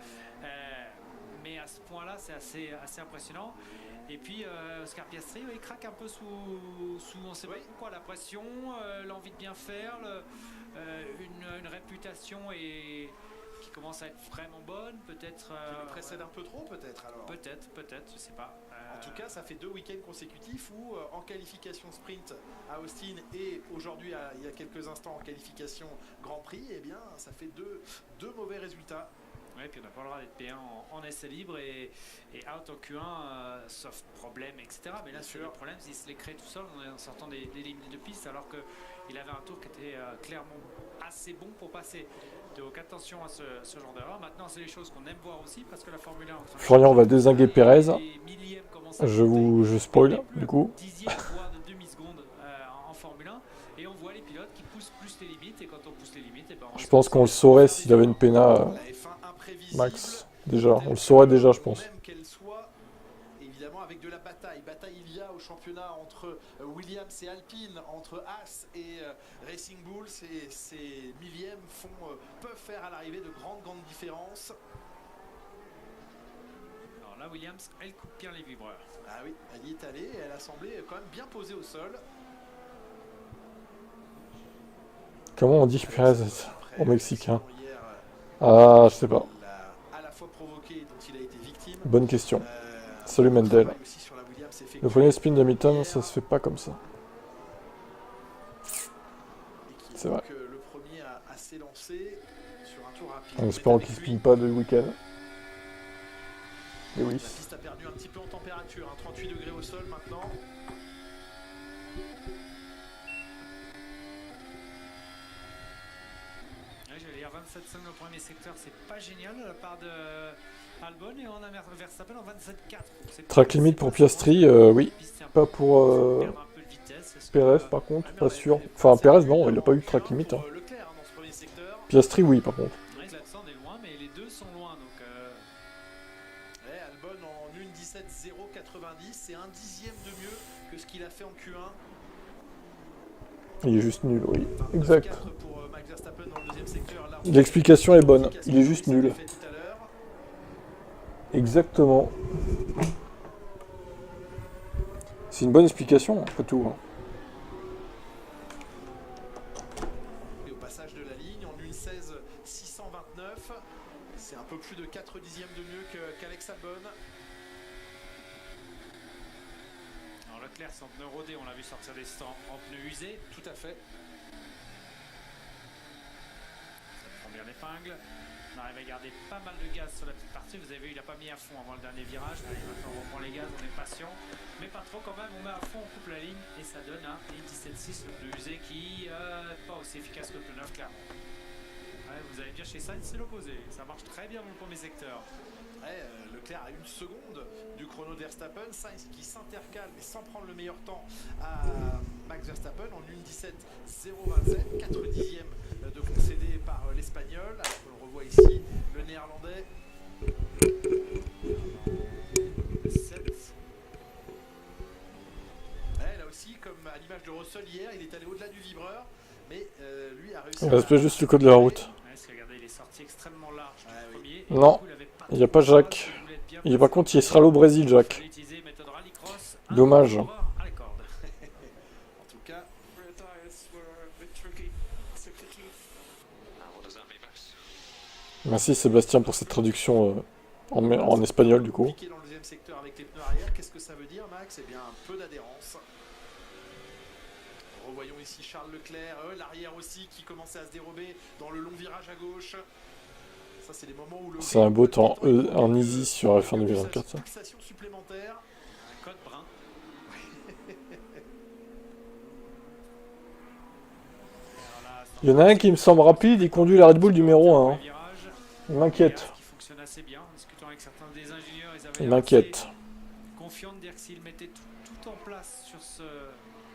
Mais à ce point-là, c'est assez impressionnant. Et puis Oscar Piastri, il craque un peu sous on ne sait pas pourquoi, la pression, l'envie de bien faire, une réputation qui commence à être vraiment bonne, peut-être... Qui le précède un peu trop, peut-être, alors. Peut-être, je sais pas. En tout cas, ça fait 2 week-ends consécutifs où, en qualification sprint à Austin et aujourd'hui, il y a quelques instants, en qualification Grand Prix, eh bien, ça fait deux mauvais résultats. Oui, puis on n'a pas le droit d'être P1 en essai libre et out en Q1, sauf problème, etc. Mais là, le problème, c'est qu'il se les crée tout seul en sortant des limites de piste, alors qu'il avait un tour qui était clairement assez bon pour passer. Donc attention à ce genre d'erreur. Maintenant, c'est les choses qu'on aime voir aussi, parce que la Formule 1 est en train de... Florian va dézinguer Perez. Je spoil, du coup. Dixième, voire de demi-seconde en Formule 1. Et on voit les pilotes qui poussent plus les limites. Et quand on pousse les limites, et ben je pense qu'on le saurait s'il avait une péna, Max. Déjà, on le saurait déjà, je pense. Même qu'elle soit, évidemment, avec de la bataille. Bataille il y a au championnat entre Williams et Alpine, entre Haas et Racing Bull. Ces millièmes peuvent faire à l'arrivée de grandes différences. Alors là, Williams, elle coupe bien les vibreurs. Ah oui, elle y est allée et elle a semblé quand même bien posée au sol. Comment on dit Perez au mexicain? Ah, je sais pas. Bonne question. Salut Mendel. Le premier spin de Hamilton, ça se fait pas comme ça. C'est vrai. En espérant qu'il spin pas de week-end. Et oui. La piste a perdu un petit peu en température, 38 degrés au sol maintenant. Je vais dire 27 secondes au premier secteur, c'est pas génial de la part de Albon, et on a Verstappen en 27,4. Track limite pour Piastri, oui. Pas pour Perez par contre, pas sûr. Enfin Perez non, il a pas eu de track limite. Hein. Piastri oui par contre. Là-dessus on est loin, mais les deux sont loin. Donc Albon en 1,17,090, c'est un dixième de mieux que ce qu'il a fait en Q1. Il est juste nul, oui. Exact. L'explication est bonne, il est juste nul. Exactement. C'est une bonne explication, après tout. Hein. Et au passage de la ligne, en 1,16,629, Max Albon. Alors Leclerc, son pneu rodé, on l'a vu sortir des stands en pneus usés. Tout à fait. Ça prend bien l'épingle. On arrive à garder pas mal de gaz sur la petite partie. Vous avez vu, il n'a pas mis à fond avant le dernier virage. Allez, maintenant on reprend les gaz, on est patient. Mais pas trop quand même, on met à fond, on coupe la ligne. Et ça donne un 17.6, le pneu usé qui n'est pas aussi efficace que le pneu neuf, clairement. Ouais, vous allez me dire, chez Sainz, c'est l'opposé. Ça marche très bien dans le premier secteur. Ouais, Leclerc a 1 seconde du chrono de Verstappen. Sainz qui s'intercale mais sans prendre le meilleur temps à Max Verstappen en 1.17.027, 4 dixièmes de concédé par l'Espagnol. Alors on le revoit ici, le Néerlandais. 7. Ouais, là aussi, comme à l'image de Russell hier, il est allé au-delà du vibreur, mais lui a réussi. Il respecte juste le code de la route. Ouais, parce que regardez, il est sorti extrêmement large du oui. premier. Et Non, du coup, il avait il n'y a pas Jacques. Et par contre, il sera au Brésil, Jacques. Dommage. En tout cas, Merci Sébastien pour cette traduction en espagnol du coup. compliqué dans le deuxième secteur avec les pneus arrière. Qu'est-ce que ça veut dire, Max? Eh bien, un peu d'adhérence. Revoyons ici Charles Leclerc, l'arrière aussi qui commençait à se dérober dans le long virage à gauche. Ça, c'est les moments où le C'est un beau temps en easy sur F1 2024 ça. pulsation supplémentaire. Un code brun. Il y en a un qui me semble rapide, il conduit la Red Bull numéro 1. Hein. Il m'inquiète. Qui fonctionne assez bien. En discutant avec certains des ingénieurs, ils avaient Il l'air m'inquiète. assez confiants de dire que s'ils mettaient tout en place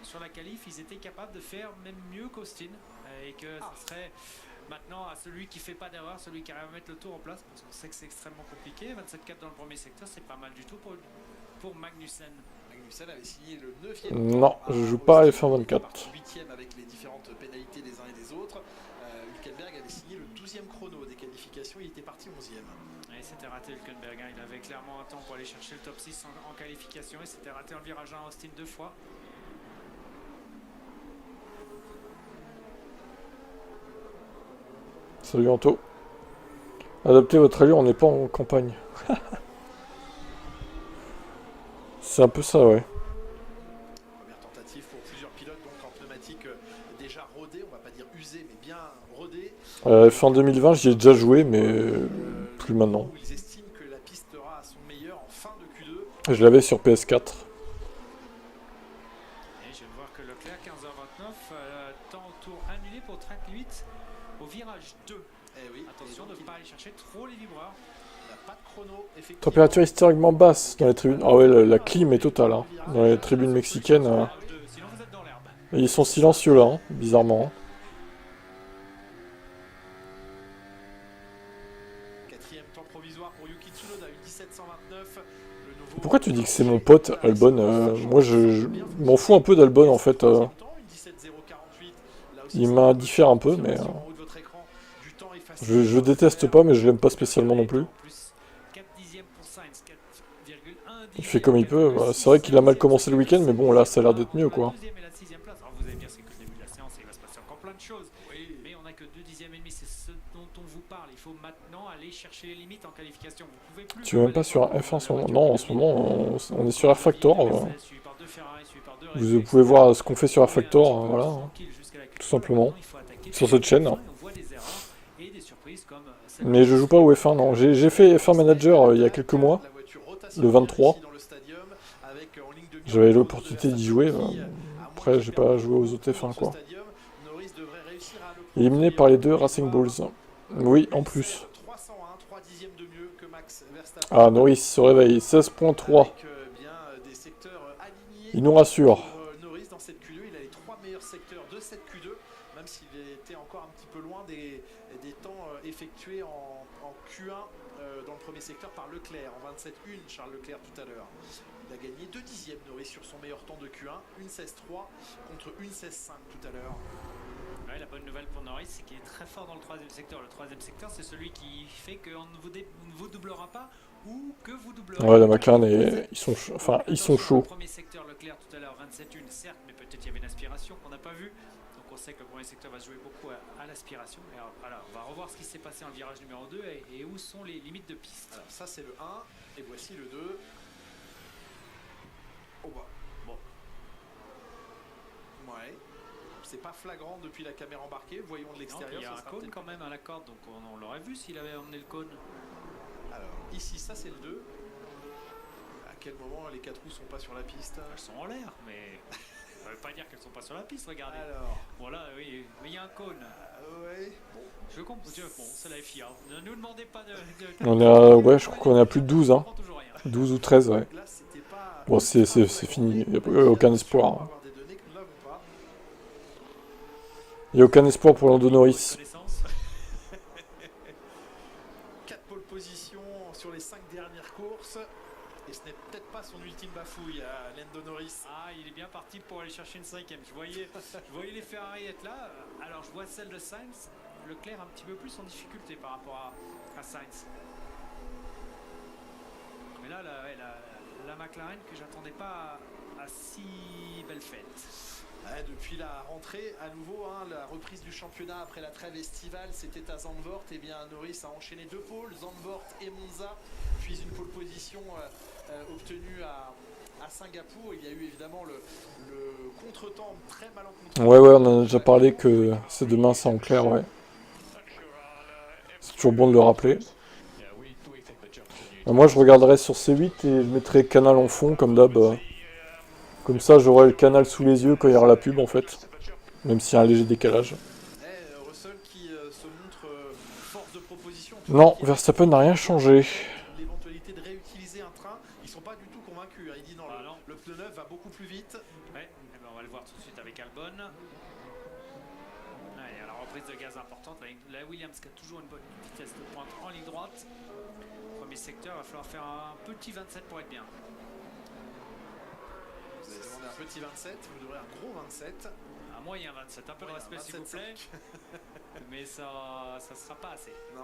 sur la qualif, ils étaient capables de faire même mieux qu'Austin. Et que ce serait maintenant à celui qui fait pas d'erreur, celui qui arrive à mettre le tour en place, parce qu'on sait que c'est extrêmement compliqué. 27-4 dans le premier secteur, c'est pas mal du tout pour Magnussen. Magnussen avait signé le 9e. Non, je joue pas à F1 24. 8e avec les différentes pénalités des uns et des autres. Hülkenberg avait signé le 12e chrono des qualifications, il était parti 11e. Et c'était raté Hülkenberg, hein. Il avait clairement un temps pour aller chercher le top 6 en qualification et c'était raté en virage 1 Austin 2 fois. Salut Anto. Adaptez votre allure, on n'est pas en campagne. C'est un peu ça, ouais. Première tentative pour plusieurs pilotes donc en pneumatique déjà rodée, on va pas dire usée mais bien rodée. F1 2020, j'y ai déjà joué, mais plus maintenant. Ils estiment que la piste sera à son meilleur en fin de Q2. Je l'avais sur PS4. Et je viens de voir que Leclerc 15h29, temps au tour annulé pour track 8 au virage 2. Eh oui, Attention de ne pas aller chercher trop les vibreurs. Il n'y a pas de chrono, effectivement. Température historiquement basse dans les tribunes. Ah ouais, la clim est totale. Hein. Dans les tribunes mexicaines. Sinon vous êtes dans l'herbe. Ils sont silencieux là, hein, bizarrement. Hein. Quatrième temps provisoire pour Yuki Tsunoda, 1729. Pourquoi tu dis que c'est mon pote Albon? Moi je m'en fous un peu d'Albon en fait. Il m'indiffère un peu, mais je déteste pas, mais je l'aime pas spécialement non plus. Il fait comme il peut. C'est vrai qu'il a mal commencé le week-end, mais bon là ça a l'air d'être mieux quoi. Mais on n'a que 2 dixièmes et demi, c'est ce dont on vous parle. Il faut maintenant aller chercher les limites en qualification. Vous pouvez plus. Tu es même pas sur un F1 en ce moment. Non, en ce moment on est sur R-Factor. Vous pouvez voir ce qu'on fait sur R-Factor, voilà, hein, tout simplement, sur cette chaîne. Mais je joue pas au F1, non. J'ai fait F1 Manager il y a quelques mois, le 23. J'avais l'opportunité d'y jouer. Après, j'ai pas joué aux autres F1, quoi. Éliminé par les deux Racing Bulls. Oui, en plus. Ah, Norris se réveille, 16.3. Il nous rassure. Norris dans cette Q2, il a les 3 meilleurs secteurs de cette Q2, même s'il était encore un petit peu loin des temps effectués en Q1 dans le premier secteur par Leclerc, en 27.1, Charles Leclerc tout à l'heure. Il a gagné 2 dixièmes Norris sur son meilleur temps de Q1, 1.16.3 contre 1.16.5 tout à l'heure. Ouais, la bonne nouvelle pour Norris, c'est qu'il est très fort dans le troisième secteur. Le troisième secteur, c'est celui qui fait qu'on ne vous doublera pas ou que vous doublerez. Ouais, la McLaren, ils sont chauds. Enfin, ils sont chauds. Le premier secteur, Leclerc tout à l'heure, 27-1, certes, mais peut-être il y avait une aspiration qu'on n'a pas vue. Donc on sait que le premier secteur va se jouer beaucoup à l'aspiration. Alors, on va revoir ce qui s'est passé en virage numéro 2 et où sont les limites de piste. Alors ça c'est le 1 et voici le 2. Oh bah, bon. Ouais. C'est pas flagrant depuis la caméra embarquée, voyons de l'extérieur. Il y a un cône quand même à la corde, donc on l'aurait vu s'il avait emmené le cône. Alors ici ça c'est le 2. À quel moment les 4 roues sont pas sur la piste? Elles sont en l'air, mais ça veut pas dire qu'elles sont pas sur la piste, regardez. Alors. Voilà, oui, mais il y a un cône. Ouais. Bon. Je comprends, bon, c'est la FIA. Ne nous demandez pas de... On est à, ouais, je crois qu'on est à plus de 12, hein. 12 ou 13, ouais. Là, c'était pas... Bon, c'est fini, il n'y a aucun espoir. Hein. Il n'y a aucun espoir pour Lando Norris. 4 pole positions sur les 5 dernières courses. Et ce n'est peut-être pas son ultime bafouille à Lando Norris. Ah, il est bien parti pour aller chercher une 5ème. Je voyais les Ferrari être là. Alors, je vois celle de Sainz. Leclerc un petit peu plus en difficulté par rapport à Sainz. Mais là, la McLaren que j'attendais pas à si belle fête. Ouais, depuis la rentrée, à nouveau, hein, la reprise du championnat après la trêve estivale, c'était à Zandvoort. Et bien Norris a enchaîné 2 pôles, Zandvoort et Monza, puis une pole position obtenue à Singapour. Il y a eu évidemment le contretemps très malencontreux. Ouais, on en a déjà parlé que c'est demain, ça en clair, ouais. C'est toujours bon de le rappeler. Moi, je regarderai sur C8 et je mettrai Canal en fond, comme d'hab. Comme ça, j'aurai le canal sous les yeux quand il y aura la pub, en fait. Même s'il y a un léger décalage. Russell qui se montre force de proposition. Non, Verstappen n'a rien changé. L'éventualité de réutiliser un train, ils sont pas du tout convaincus. Il dit non, le pneu neuf va beaucoup plus vite. Ouais, on va le voir tout de suite avec Albon. Allez, alors reprise de gaz importante. La Williams qui a toujours une bonne vitesse de pointe en ligne droite. Premier secteur, il va falloir faire un petit 27 pour être bien. Vous avez demandé un petit 27, vous devrez un gros 27. Un moyen 27, un peu de respect s'il vous plaît. Mais ça sera pas assez. Non.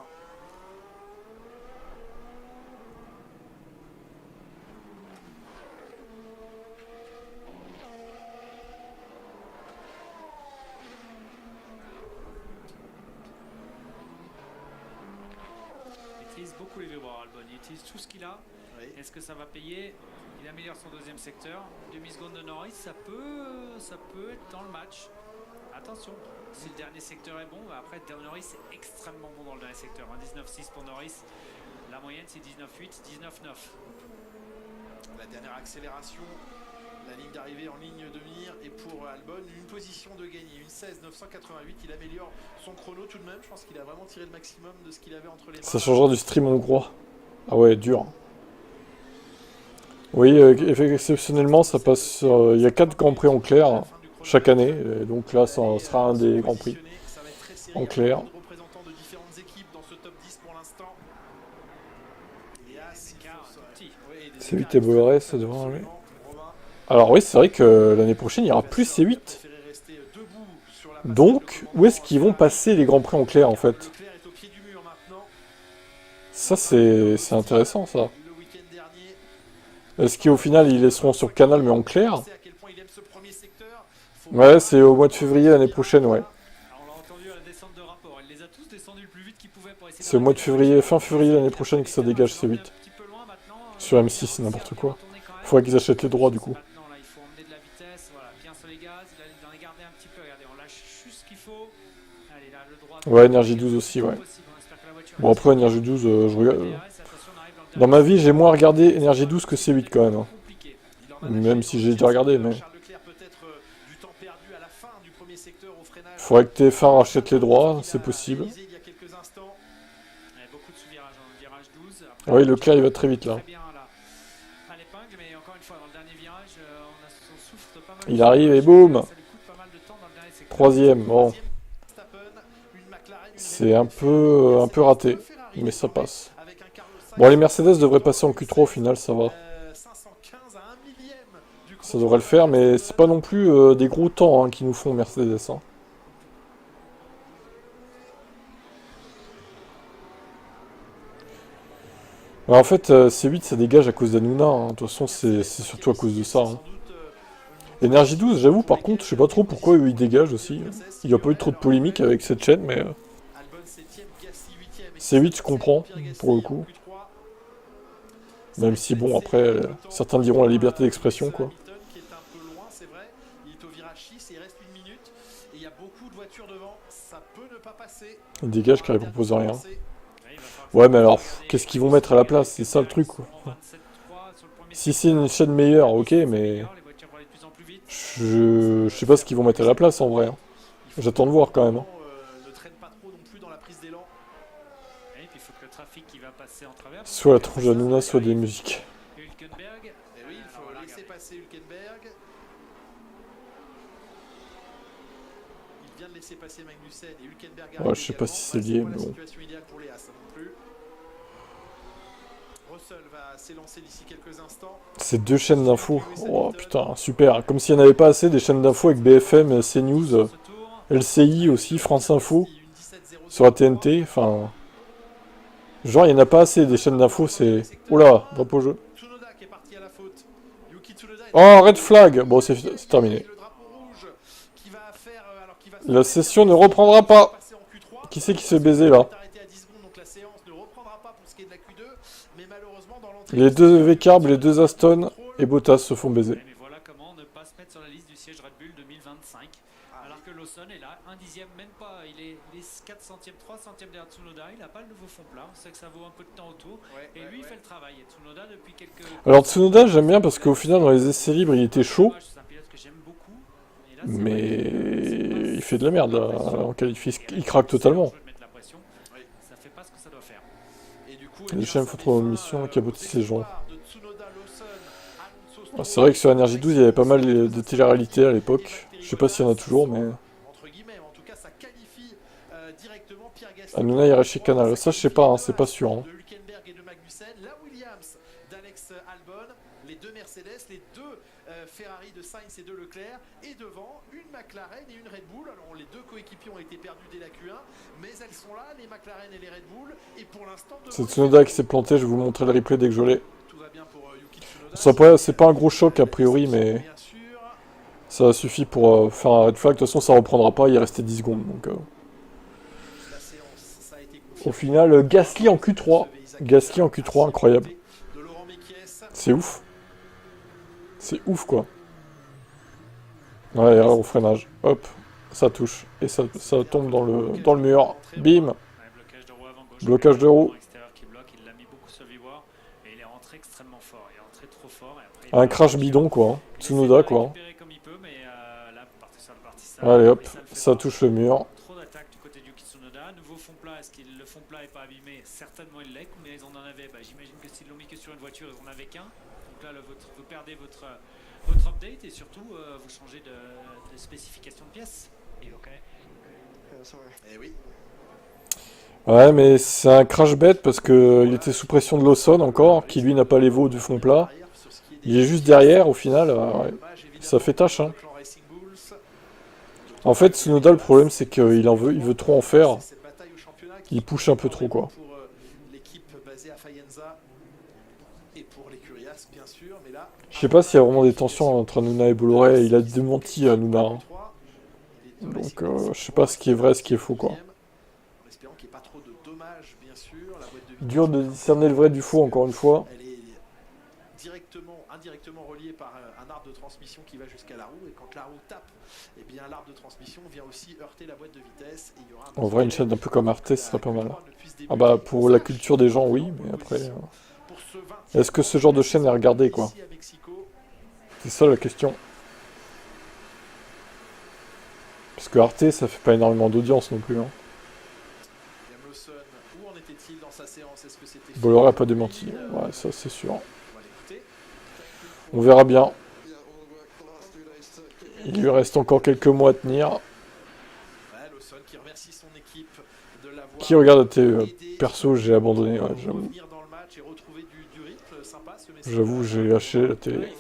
Il utilise beaucoup les vibreurs Albon, il utilise tout ce qu'il a. Oui. Est-ce que ça va payer? Il améliore son deuxième secteur. Demi-seconde de Norris, ça peut être dans le match. Attention, si le dernier secteur est bon, après Norris est extrêmement bon dans le dernier secteur. 19,6 pour Norris. La moyenne c'est 19,8, 19,9. La dernière accélération, la ligne d'arrivée en ligne de mire. Et pour Albon, une position de gagné, une 16,988. Il améliore son chrono tout de même. Je pense qu'il a vraiment tiré le maximum de ce qu'il avait entre les mains. Ça changera du stream hongrois. Ah ouais, dur. Oui, exceptionnellement, ça passe. Il y a 4 Grands Prix en clair chaque année. Et donc là, ça sera un des Grands Prix en clair. C8 et Bolloré, ça devrait aller. Alors oui, c'est vrai que l'année prochaine, il n'y aura plus C8. Donc, où est-ce qu'ils vont passer les Grands Prix en clair, en fait? Ça, c'est intéressant, ça. Est-ce qu'au final, ils laisseront sur Canal, mais en clair? Ouais, c'est au mois de février l'année prochaine, ouais. C'est au mois de février, fin février l'année prochaine que ça dégage C8. Sur M6, c'est n'importe quoi. Il faudrait qu'ils achètent les droits, du coup. Ouais, Énergie 12 aussi, ouais. Bon, après, Énergie 12, je regarde... Dans ma vie, j'ai moins regardé Énergie 12 que C8 quand même. Hein. Même si j'ai déjà regardé, mais... Faudrait que TF1 rachète les droits, c'est possible. Oui, Leclerc, il va très vite là. Il arrive et boum! Troisième, bon. C'est un peu raté, mais ça passe. Bon, les Mercedes devraient passer en Q3 au final, ça va. Ça devrait le faire, mais c'est pas non plus des gros temps hein, qui nous font Mercedes. Hein. Ouais, en fait, C8 ça dégage à cause d'Hanouna, hein. De toute façon, c'est surtout à cause de ça. Hein. Énergie 12, j'avoue, par contre, je sais pas trop pourquoi eux ils dégagent aussi. Il n'y a pas eu trop de polémique avec cette chaîne, mais C8 je comprends, pour le coup. Même si, bon, après, certains diront la liberté d'expression, quoi. Ils dégagent car ils proposent rien. Ouais, mais alors, qu'est-ce qu'ils vont mettre à la place? C'est ça le truc, quoi. Si c'est une chaîne meilleure, ok, mais... Je sais pas ce qu'ils vont mettre à la place, en vrai. Hein. J'attends de voir, quand même. Hein. Soit la tronche d'Hanouna, soit des musiques. Ouais, je sais pas si c'est lié, mais bon. C'est deux chaînes d'infos. Oh putain, super. Comme s'il n'y en avait pas assez des chaînes d'infos avec BFM, CNews, LCI aussi, France Info, sur la TNT. Enfin. Genre, il n'y en a pas assez des chaînes d'infos, c'est. Oula, drapeau jeu. Oh, red flag. Bon, c'est terminé. La session ne reprendra pas. Qui c'est qui s'est baisé là? Les deux V-Carb, les deux Aston et Bottas se font baiser. Mais voilà comment ne pas se mettre sur la liste du siège Red Bull 2025. Alors que Lawson est là, un dixième, même pas. Il est 4 centièmes, 3 centièmes derrière Tsunoda. Il n'a pas le nouveau fond plat. On sait que ça vaut un peu de temps autour. Et lui, il fait le travail. Et Tsunoda, depuis quelques. Alors Tsunoda, j'aime bien parce qu'au final, dans les essais libres, il était chaud. Mais il fait de la merde là, en qualifie. Il craque totalement. Les chaînes photo mission cabotissent les gens. C'est vrai que sur Energy 12, il y avait pas mal de télé-réalité à l'époque. Je sais pas s'il y en a toujours, mais... Hanouna ira chez Canal. Ça, je sais pas, hein, c'est pas sûr. Hein. Les deux Mercedes, les deux Ferrari de Sainz et de Leclerc, et devant une McLaren et une Red Bull. Alors les deux coéquipiers ont été perdus dès la Q1, mais elles sont là, les McLaren et les Red Bull, et pour l'instant... C'est Tsunoda qui s'est planté, je vais vous montrer le replay dès que je l'ai. C'est pas un gros choc a priori, mais ça suffit pour faire un red flag. De toute façon, ça reprendra pas, il est resté 10 secondes. Donc, au final, Gasly en Q3. Gasly en Q3, incroyable. C'est ouf. C'est ouf, quoi. Ouais, au freinage. Hop, ça touche. Et ça tombe dans le mur. Bim. Blocage de roue. Un crash bidon, quoi. Tsunoda, quoi. Allez, hop, ça touche le mur. Trop d'attaques du côté du Tsunoda. Nouveau fond plat, est-ce que le fond plat n'est pas abîmé? Certainement il l'est, mais ils en avaient. J'imagine que s'ils l'ont mis que sur une voiture, ils en avaient qu'un. Donc là, vous perdez votre update et surtout, vous changez de spécification de pièces. Et ok. Eh oui. Ouais, mais c'est un crash bête parce que il était sous pression de Lawson encore, qui lui n'a pas les veaux du fond plat. Il est juste derrière, au final, ouais. Ça fait tâche, hein. En fait, Tsunoda, le problème, c'est qu'il il veut trop en faire. Il push un peu trop, quoi. Je sais pas s'il y a vraiment des tensions entre Hanouna et Bolloré. Il a démenti Hanouna. Hein. Donc, je sais pas ce qui est vrai, ce qui est faux, quoi. Dur de discerner le vrai du faux, encore une fois. Indirectement relié par un arbre de transmission qui va jusqu'à la roue, et quand la roue tape, eh bien l'arbre de transmission vient aussi heurter la boîte de vitesse. Et il y aura en vrai, une chaîne un peu comme Arte, ce serait pas mal. Ah bah, pour la culture des gens, oui, mais après... Est-ce que ce genre de chaîne est regardé, quoi? C'est ça la question. Parce que Arte, ça fait pas énormément d'audience non plus. Hein. Bolloré a pas démenti. Ouais, ça c'est sûr. On verra bien. Il lui reste encore quelques mois à tenir. Qui regarde la TE? Perso, j'ai abandonné, ouais, j'avoue. J'avoue, j'ai lâché la télé.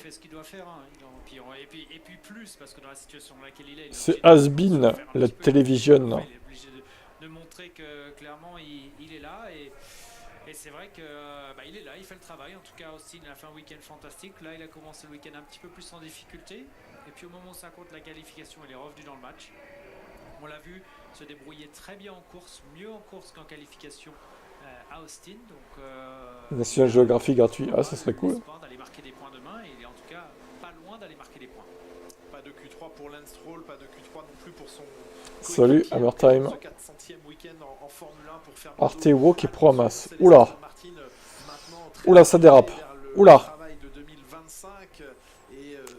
C'est has-been, la télévision. De montrer que clairement il est là Et c'est vrai que il est là, il fait le travail. En tout cas, Austin il a fait un week-end fantastique. Là, il a commencé le week-end un petit peu plus en difficulté. Et puis au moment où ça compte la qualification, il est revenu dans le match. On l'a vu se débrouiller très bien en course, mieux en course qu'en qualification à Austin. Donc, National Geographic gratuit, ah ça serait cool. D'aller marquer des points demain et il est en tout cas pas loin d'aller marquer des points. Pas de Q3 pour Lance Stroll, pas de Q3 non plus pour son. Salut, Hammer Time. Ce 400e week-end en Formule 1 pour faire Arte Walk et Pro Hamas. Oula. Oula, ça dérape. Oula.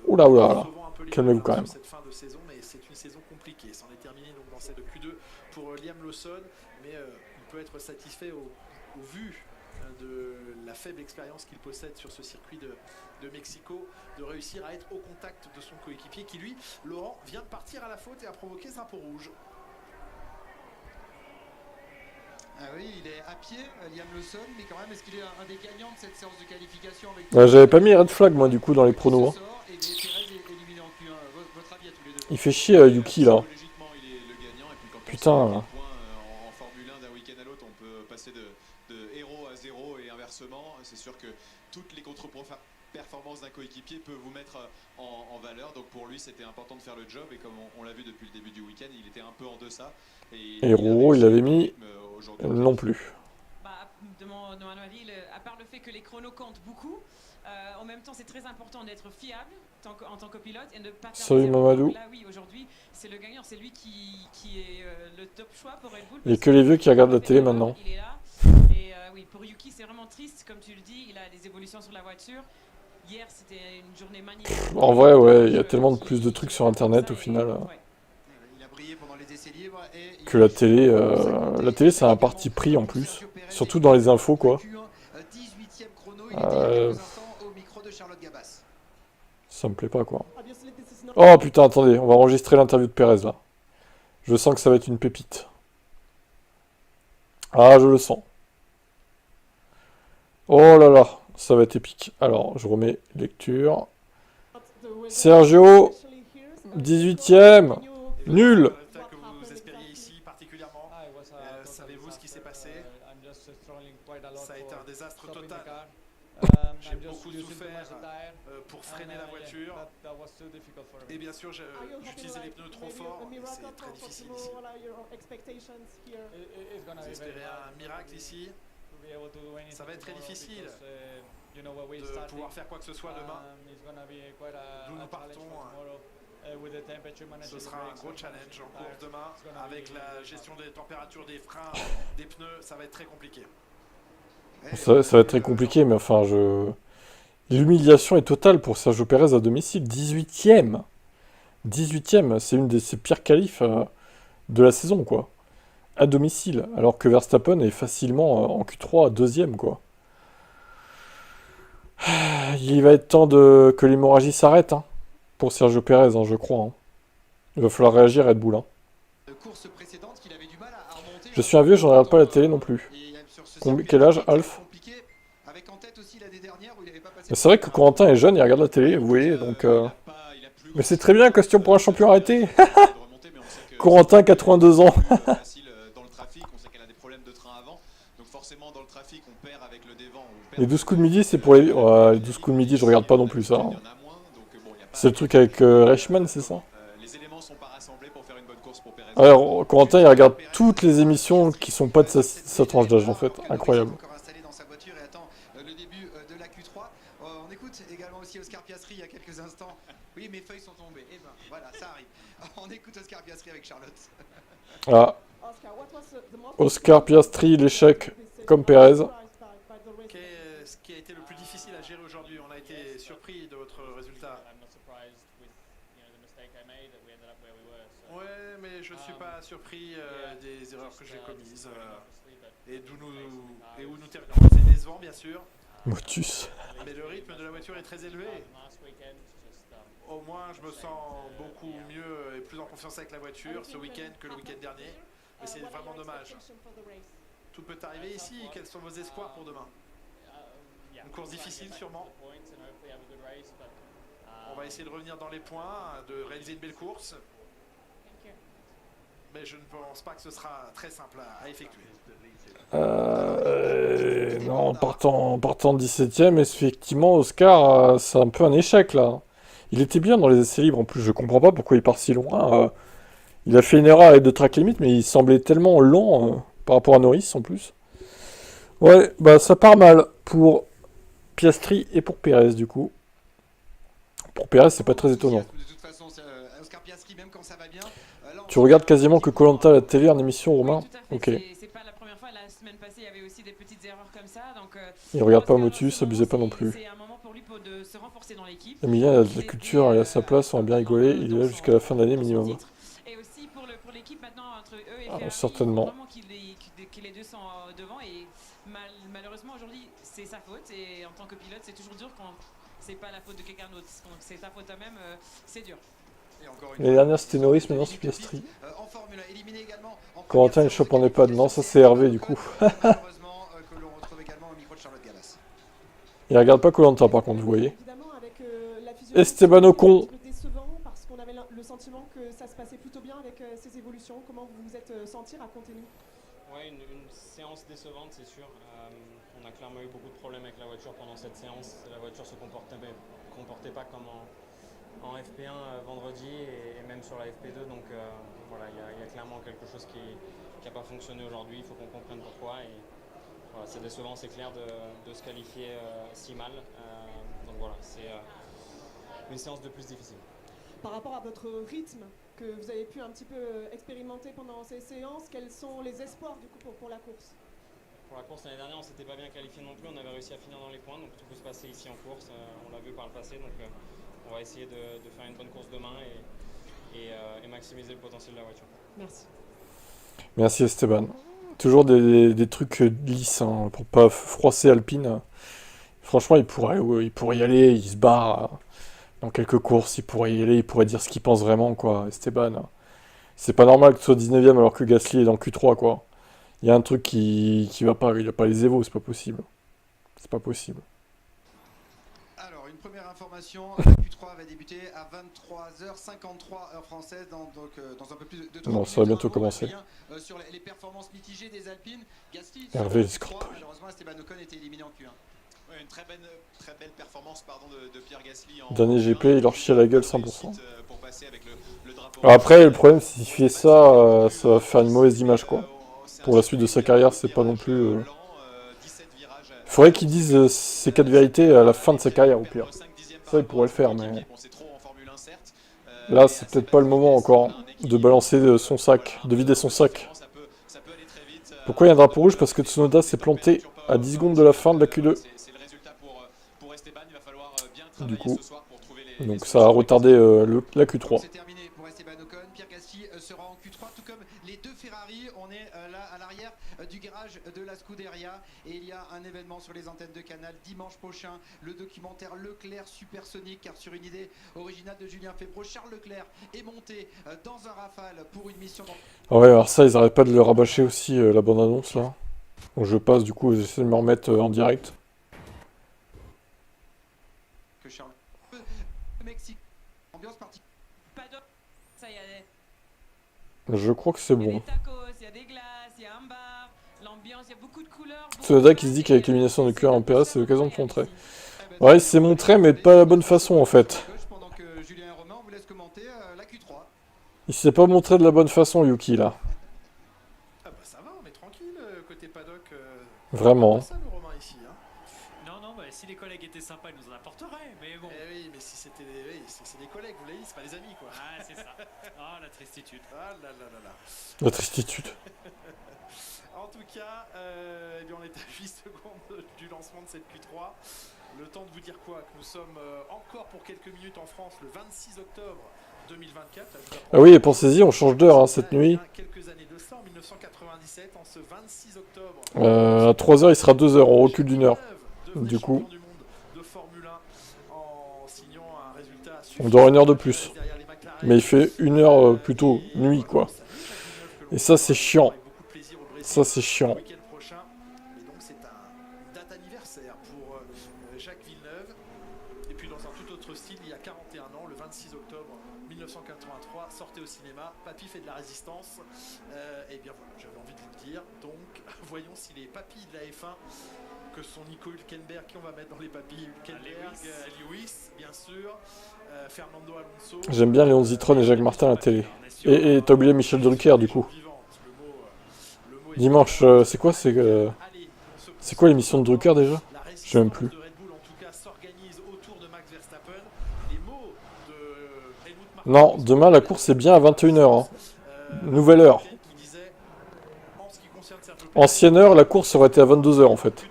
Oula, oula. Calmez-vous quand même. Cette fin de saison, mais c'est une saison compliquée. C'en est terminé donc dans cette Q2 pour Liam Lawson, mais il peut être satisfait au vu de la faible expérience qu'il possède sur ce circuit de Mexico, de réussir à être au contact de son coéquipier qui lui, Laurent, vient de partir à la faute et a provoqué ce drapeau rouge. Ah oui, il est à pied, Liam Lawson, mais quand même, est-ce qu'il est un des gagnants de cette séance de qualification avec... J'avais pas mis red flag moi du coup dans les pronos. Hein. Il fait chier Yuki là. Putain. En Formule 1 d'un week-end à l'autre, on peut passer de héros à zéro et inversement. C'est sûr que toutes les contre-performances d'un coéquipier peuvent vous mettre en valeur. Donc pour lui, c'était important de faire le job. Et comme on l'a vu depuis le début du week-end, il était un peu en deçà. Héros, il avait mis non plus. De mon avis, à part le fait que les chronos comptent beaucoup, en même temps c'est très important d'être fiable en tant que pilote et ne pas faire. Salut Mamadou. Là oui, aujourd'hui c'est le gagnant, c'est lui qui est le top choix pour Red Bull. Il n'y a que les vieux qui regardent la télé maintenant. Il est là. Et oui, pour Yuki c'est vraiment triste, comme tu le dis, il a des évolutions sur la voiture. Hier c'était une journée magnifique. En vrai, ouais, il y a tellement plus de trucs sur internet au final. Que la télé c'est un parti pris en plus, surtout dans les infos quoi. Ça me plaît pas quoi. Oh putain, attendez, on va enregistrer l'interview de Perez là. Je sens que ça va être une pépite. Ah, je le sens. Oh là là, ça va être épique. Alors, je remets lecture. Sergio, 18ème, nul. Savez-vous ce qui s'est passé? Ça a été un désastre total. J'ai beaucoup souffert pour freiner la voiture. Et bien sûr, j'utilisais les pneus trop forts. C'est très difficile ici. Vous espérez un miracle ici? Ça va être très difficile de pouvoir faire quoi que ce soit demain. D'où nous partons. Ce sera un gros challenge en course demain avec la gestion des températures des freins, des pneus. Ça va être très compliqué. Ça va être très compliqué, mais enfin, l'humiliation est totale pour Sergio Perez à domicile. 18ème. 18ème, c'est une de ses pires qualifs de la saison, quoi. À domicile, alors que Verstappen est facilement en Q3 à 2ème, quoi. Il va être temps que l'hémorragie s'arrête, hein, pour Sergio Perez, hein, je crois. Hein. Il va falloir réagir, Red Bull. Hein. Je suis un vieux, je ne regarde pas la télé non plus. Quel âge, Alf? C'est vrai que Corentin est jeune, il regarde la télé, vous voyez, donc... Mais c'est très bien, question pour un champion arrêté. Corentin, 82 ans. Les 12 coups de midi, c'est pour les... Ouais, les 12 coups de midi, je regarde pas non plus ça. Hein. C'est le truc avec Reichmann, c'est ça? Alors, Corentin, il regarde toutes les émissions qui sont pas de sa tranche d'âge, en fait. Incroyable. Le début de la Q3. On écoute également aussi Oscar Piastri il y a quelques instants. Oui, mes feuilles sont tombées. Et ben voilà, ça arrive. On écoute Oscar Piastri avec Charlotte. Ah. Oscar Piastri, l'échec, comme Perez. Ce qui a été le plus difficile à gérer aujourd'hui, on a été surpris de votre résultat. Ouais, mais je ne suis pas surpris des erreurs que j'ai commises et où nous terminons. C'est décevant, bien sûr. Motus. Mais le rythme de la voiture est très élevé. Au moins, je me sens beaucoup mieux et plus en confiance avec la voiture ce week-end que le week-end dernier. Mais c'est vraiment dommage. Tout peut arriver ici. Quels sont vos espoirs pour demain? Une course difficile, sûrement. On va essayer de revenir dans les points, de réaliser une belle course. Mais je ne pense pas que ce sera très simple à effectuer. Non, en partant 17ème, effectivement, Oscar, c'est un peu un échec là. Il était bien dans les essais libres en plus, je comprends pas pourquoi il part si loin. Il a fait une erreur avec de track limit, mais il semblait tellement lent par rapport à Norris en plus. Ouais, bah ça part mal pour Piastri et pour Perez du coup. Pour Perez, c'est pas très étonnant. De toute façon, Oscar Piastri, même quand ça va bien. Tu regardes quasiment que Koh Lanta à la télé en émission, Romain? Oui, tout à Ok. fait. C'est pas la première fois. La semaine passée, il y avait aussi des petites erreurs comme ça. Donc, Il regarde pas Oscar, en Motus, ce moment, abusez pas non plus. c'est un moment pour lui de se renforcer dans l'équipe. Emilien, il a de la culture, il a sa place, on va bien rigoler, il est là jusqu'à la fin de l'année minimum. Et aussi pour l'équipe maintenant, entre eux et Ah, Ferrari, certainement. il faut vraiment que les deux sont devant. Et malheureusement, aujourd'hui, c'est sa faute. Et en tant que pilote, c'est toujours dur quand c'est pas la faute de quelqu'un d'autre. Quand c'est ta faute à même, c'est dur. Les dernières c'était Norris, maintenant c'est Piastri. En Formule 1, éliminé également en Corentin il chope en EHPAD, non ça c'est Hervé du coup. malheureusement que l'on retrouve également au micro de Charlotte Gallas. Il regarde pas Koh Lanta par contre, vous voyez. Évidemment, avec la physionomie, Esteban Ocon. un petit peu décevant parce qu'on avait le sentiment que ça se passait plutôt bien avec ces évolutions. Comment vous vous êtes senti? Racontez-nous. Ouais, une séance décevante, c'est sûr. On a clairement eu beaucoup de problèmes avec la voiture pendant cette séance. La voiture se comportait pas comme en FP1 vendredi et même sur la FP2. Donc voilà, il y a clairement quelque chose qui n'a pas fonctionné aujourd'hui. Il faut qu'on comprenne pourquoi. Et voilà, c'est décevant, c'est clair, de se qualifier si mal. Donc voilà, c'est une séance de plus difficile. Par rapport à votre rythme que vous avez pu un petit peu expérimenter pendant ces séances, quels sont les espoirs du coup pour la course? Pour la course l'année dernière, on ne s'était pas bien qualifié non plus. On avait réussi à finir dans les points, donc tout peut se passer ici en course. On l'a vu par le passé, donc on va essayer de faire une bonne course demain et maximiser le potentiel de la voiture. Merci. Merci Esteban. Toujours des trucs lisses hein, pour pas froisser Alpine. Franchement, il pourrait y aller, il se barre. Dans quelques courses, il pourrait y aller, il pourrait dire ce qu'il pense vraiment, quoi, Esteban. C'est pas normal que tu sois 19ème alors que Gasly est dans Q3, quoi. Il y a un truc qui va pas, il a pas les évos, c'est pas possible. C'est pas possible. Alors, une première information, Q3 va débuter à 23h53 heure française, donc dans un peu plus de 3 Non, ça va bientôt commencer. Sur les performances mitigées des Alpines, Gasly, Hervé, sur score Q3, pas. malheureusement Esteban Ocon était éliminé en Q1. Ouais, une très belle performance de Pierre Gasly en Dernier GP, il leur chie à la gueule 100%. pour passer avec le drapeau. Après, le problème, s'il fait ça, ça va faire une mauvaise image, quoi. Pour la suite de sa carrière, c'est pas non plus... Faudrait qu'ils disent ces 4 vérités à la fin de sa carrière, au pire. Ça, il pourrait le faire, mais... Là, c'est peut-être pas le moment encore de balancer son sac, de vider son sac. Pourquoi il y a un drapeau rouge? Parce que Tsunoda s'est planté à 10 secondes de la fin de la Q2. Du coup, donc ça a retardé la Q3. C'est terminé pour Esteban Ocon. Pierre Gasly sera en Q3, tout comme les deux Ferrari. On est là à l'arrière du garage de la Scuderia. Et il y a un événement sur les antennes de Canal dimanche prochain. Le documentaire Leclerc Supersonique. Car sur une idée originale de Julien Febvre, Charles Leclerc est monté dans un Rafale pour une mission... Ah ouais, alors ça, ils arrêtent pas de le rabâcher aussi, la bande-annonce, là. Donc je passe, du coup, j'essaie de me remettre en direct. Que Charles... Mexique. Ambiance partie. Paddock, ça y est. Je crois que c'est Il y a bon. des tacos, il y a des glaces, il y a un bar, l'ambiance, il y a beaucoup de couleurs. Tsunoda qui se dit qu'avec l'élimination de Q1 en Perez, c'est l'occasion de montrer. Ouais, il s'est montré, mais pas de la bonne façon, en fait. Pendant que Julien et Romain, on vous laisse commenter la Q3. Il s'est pas montré de la bonne façon, Yuki, là. Ah bah ça va, on est tranquille côté paddock. Vraiment. Ça, le Romain ici. Hein. Non, bah, si les collègues étaient sympas, ils nous en apporteraient, mais bon. Eh oui, mais si c'était c'est des collègues, vous l'avez dit, c'est pas des amis quoi. Ah, c'est ça. Ah, la tristitude. Ah là là là là. La tristitude. En tout cas, eh bien on est à 8 secondes du lancement de cette Q3. Le temps de vous dire quoi? Que nous sommes encore pour quelques minutes en France le 26 octobre 2024. Ah oui, et pensez-y, on change d'heure hein, cette nuit. Quelques années de ça, en 1997, en ce 26 octobre. À 3h, il sera 2h, on recule d'une heure. Du coup, De Formule 1 en signant un résultat on dort une heure de plus. Mais il fait une heure plutôt nuit, quoi. Et ça, c'est chiant. Ça, c'est chiant. Week-end prochain. Et donc c'est une date anniversaire pour Jacques Villeneuve. Et puis dans un tout autre style, il y a 41 ans, le 26 octobre 1997. 1983 sortait au cinéma. Papy fait de la résistance. Et bien voilà, j'avais envie de vous le dire. Donc, voyons si les papys de la F1, que sont Nico Hülkenberg, qui on va mettre dans les papys Hülkenberg, Lewis, bien sûr, Fernando Alonso. J'aime bien Léon Zitron et Jacques Martin à la télé. Et t'as oublié Michel Drucker, du coup. Dimanche, c'est quoi c'est quoi l'émission de Drucker déjà? Je sais même plus. Non, demain la course est bien à 21h. Hein. Nouvelle heure. Ancienne heure, la course aurait été à 22h en fait.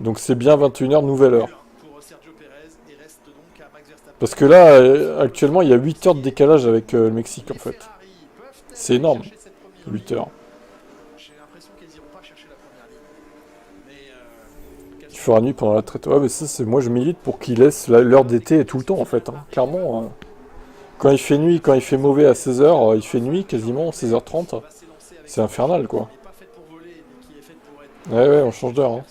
Donc c'est bien 21h, nouvelle heure. Parce que là, actuellement, il y a 8 heures de décalage avec le Mexique en fait. C'est énorme. 8 heures. Il fera nuit pendant la traite. Ouais, mais ça, c'est moi je milite pour qu'il laisse l'heure d'été tout le temps en fait. Hein. Clairement. Quand il fait nuit, quand il fait mauvais à 16h, il fait nuit quasiment, 16h30. C'est infernal quoi. Ouais, on change d'heure. Hein.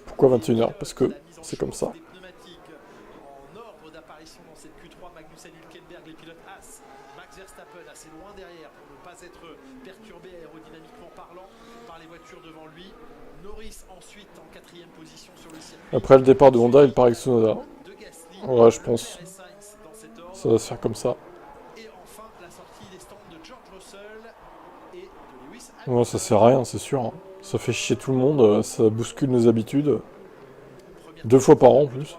Pourquoi 21h? Parce que c'est comme ça. Après le départ de Honda, il part avec Tsunoda. Ouais, je pense. Ça va se faire comme ça. Ouais, ça sert à rien, c'est sûr. Hein. Ça fait chier tout le monde, ça bouscule nos habitudes. 2 fois par an en plus.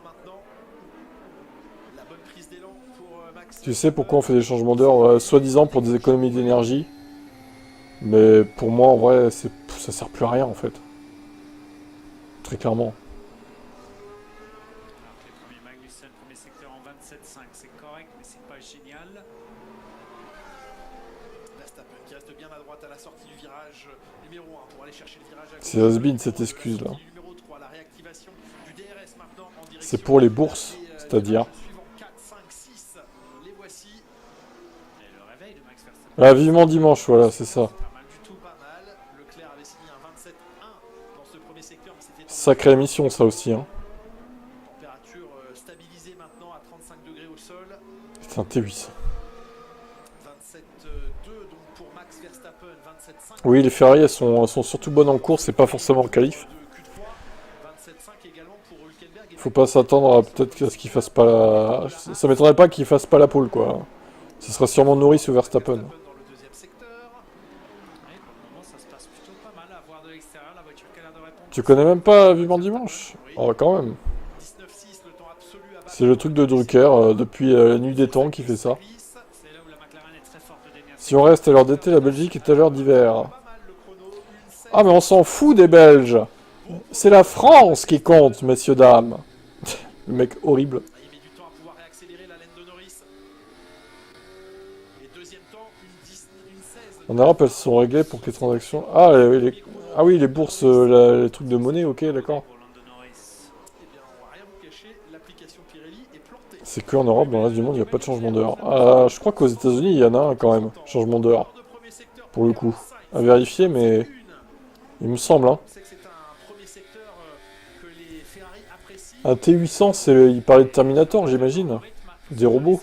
Tu sais pourquoi on fait des changements d'heure? Soi-disant pour des économies d'énergie. Mais pour moi, en vrai, ça sert plus à rien en fait. Très clairement. C'est has-been cette excuse là. C'est pour les bourses, c'est-à-dire. Ah, vivement dimanche, voilà, c'est ça. Sacrée émission ça aussi, hein. C'est un T8. Oui, les Ferrari, elles sont surtout bonnes en course et pas forcément en qualif. Faut pas s'attendre à peut-être à ce qu'ils fassent pas la... Ça m'étonnerait pas qu'ils fassent pas la pole, quoi. Ce sera sûrement Norris ou Verstappen. Tu connais même pas Vivement Dimanche? Oh, quand même. C'est le truc de Drucker, depuis la nuit des temps qui fait ça. Si on reste à l'heure d'été, la Belgique est à l'heure d'hiver. Ah mais on s'en fout des Belges. C'est la France qui compte, messieurs, dames. Le mec horrible. En Europe, elles sont réglées pour que les transactions... Ah, ah oui, les bourses, les trucs de monnaie, ok, d'accord. C'est qu'en Europe, dans le reste du monde, il n'y a pas de changement d'heure. Je crois qu'aux États-Unis, il y en a un quand même, changement d'heure. Pour le coup. À vérifier, mais... Il me semble, hein. Un T800, il parlait de Terminator, j'imagine. Des robots.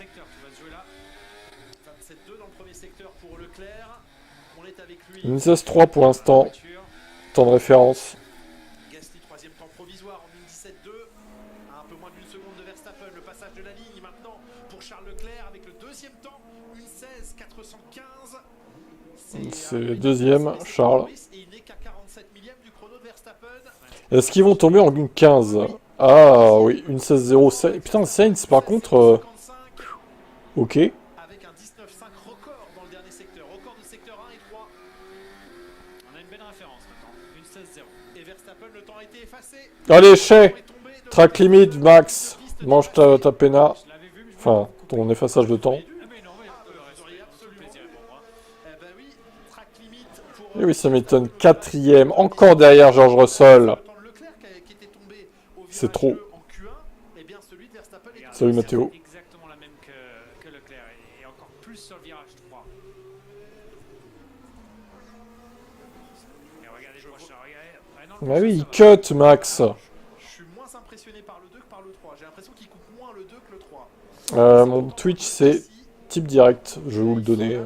Une 16-3 pour l'instant. Temps de référence. C'est le deuxième, Charles. Est-ce qu'ils vont tomber en une 15? Ah oui, une 16-0. Putain, Sainz par contre... Ok. Allez, Chez. Track limit, Max. Mange ta pena. Enfin, ton effaçage de temps. Et oui, ça m'étonne. 4ème. Encore derrière George Russell. C'est trop. Salut Mathéo. Ah oui, il cut, Max. Je suis moins impressionné par le 2 que par le 3. J'ai l'impression qu'il coupe moins le 2 que le 3. Mon Twitch c'est type direct, je vais vous le donner.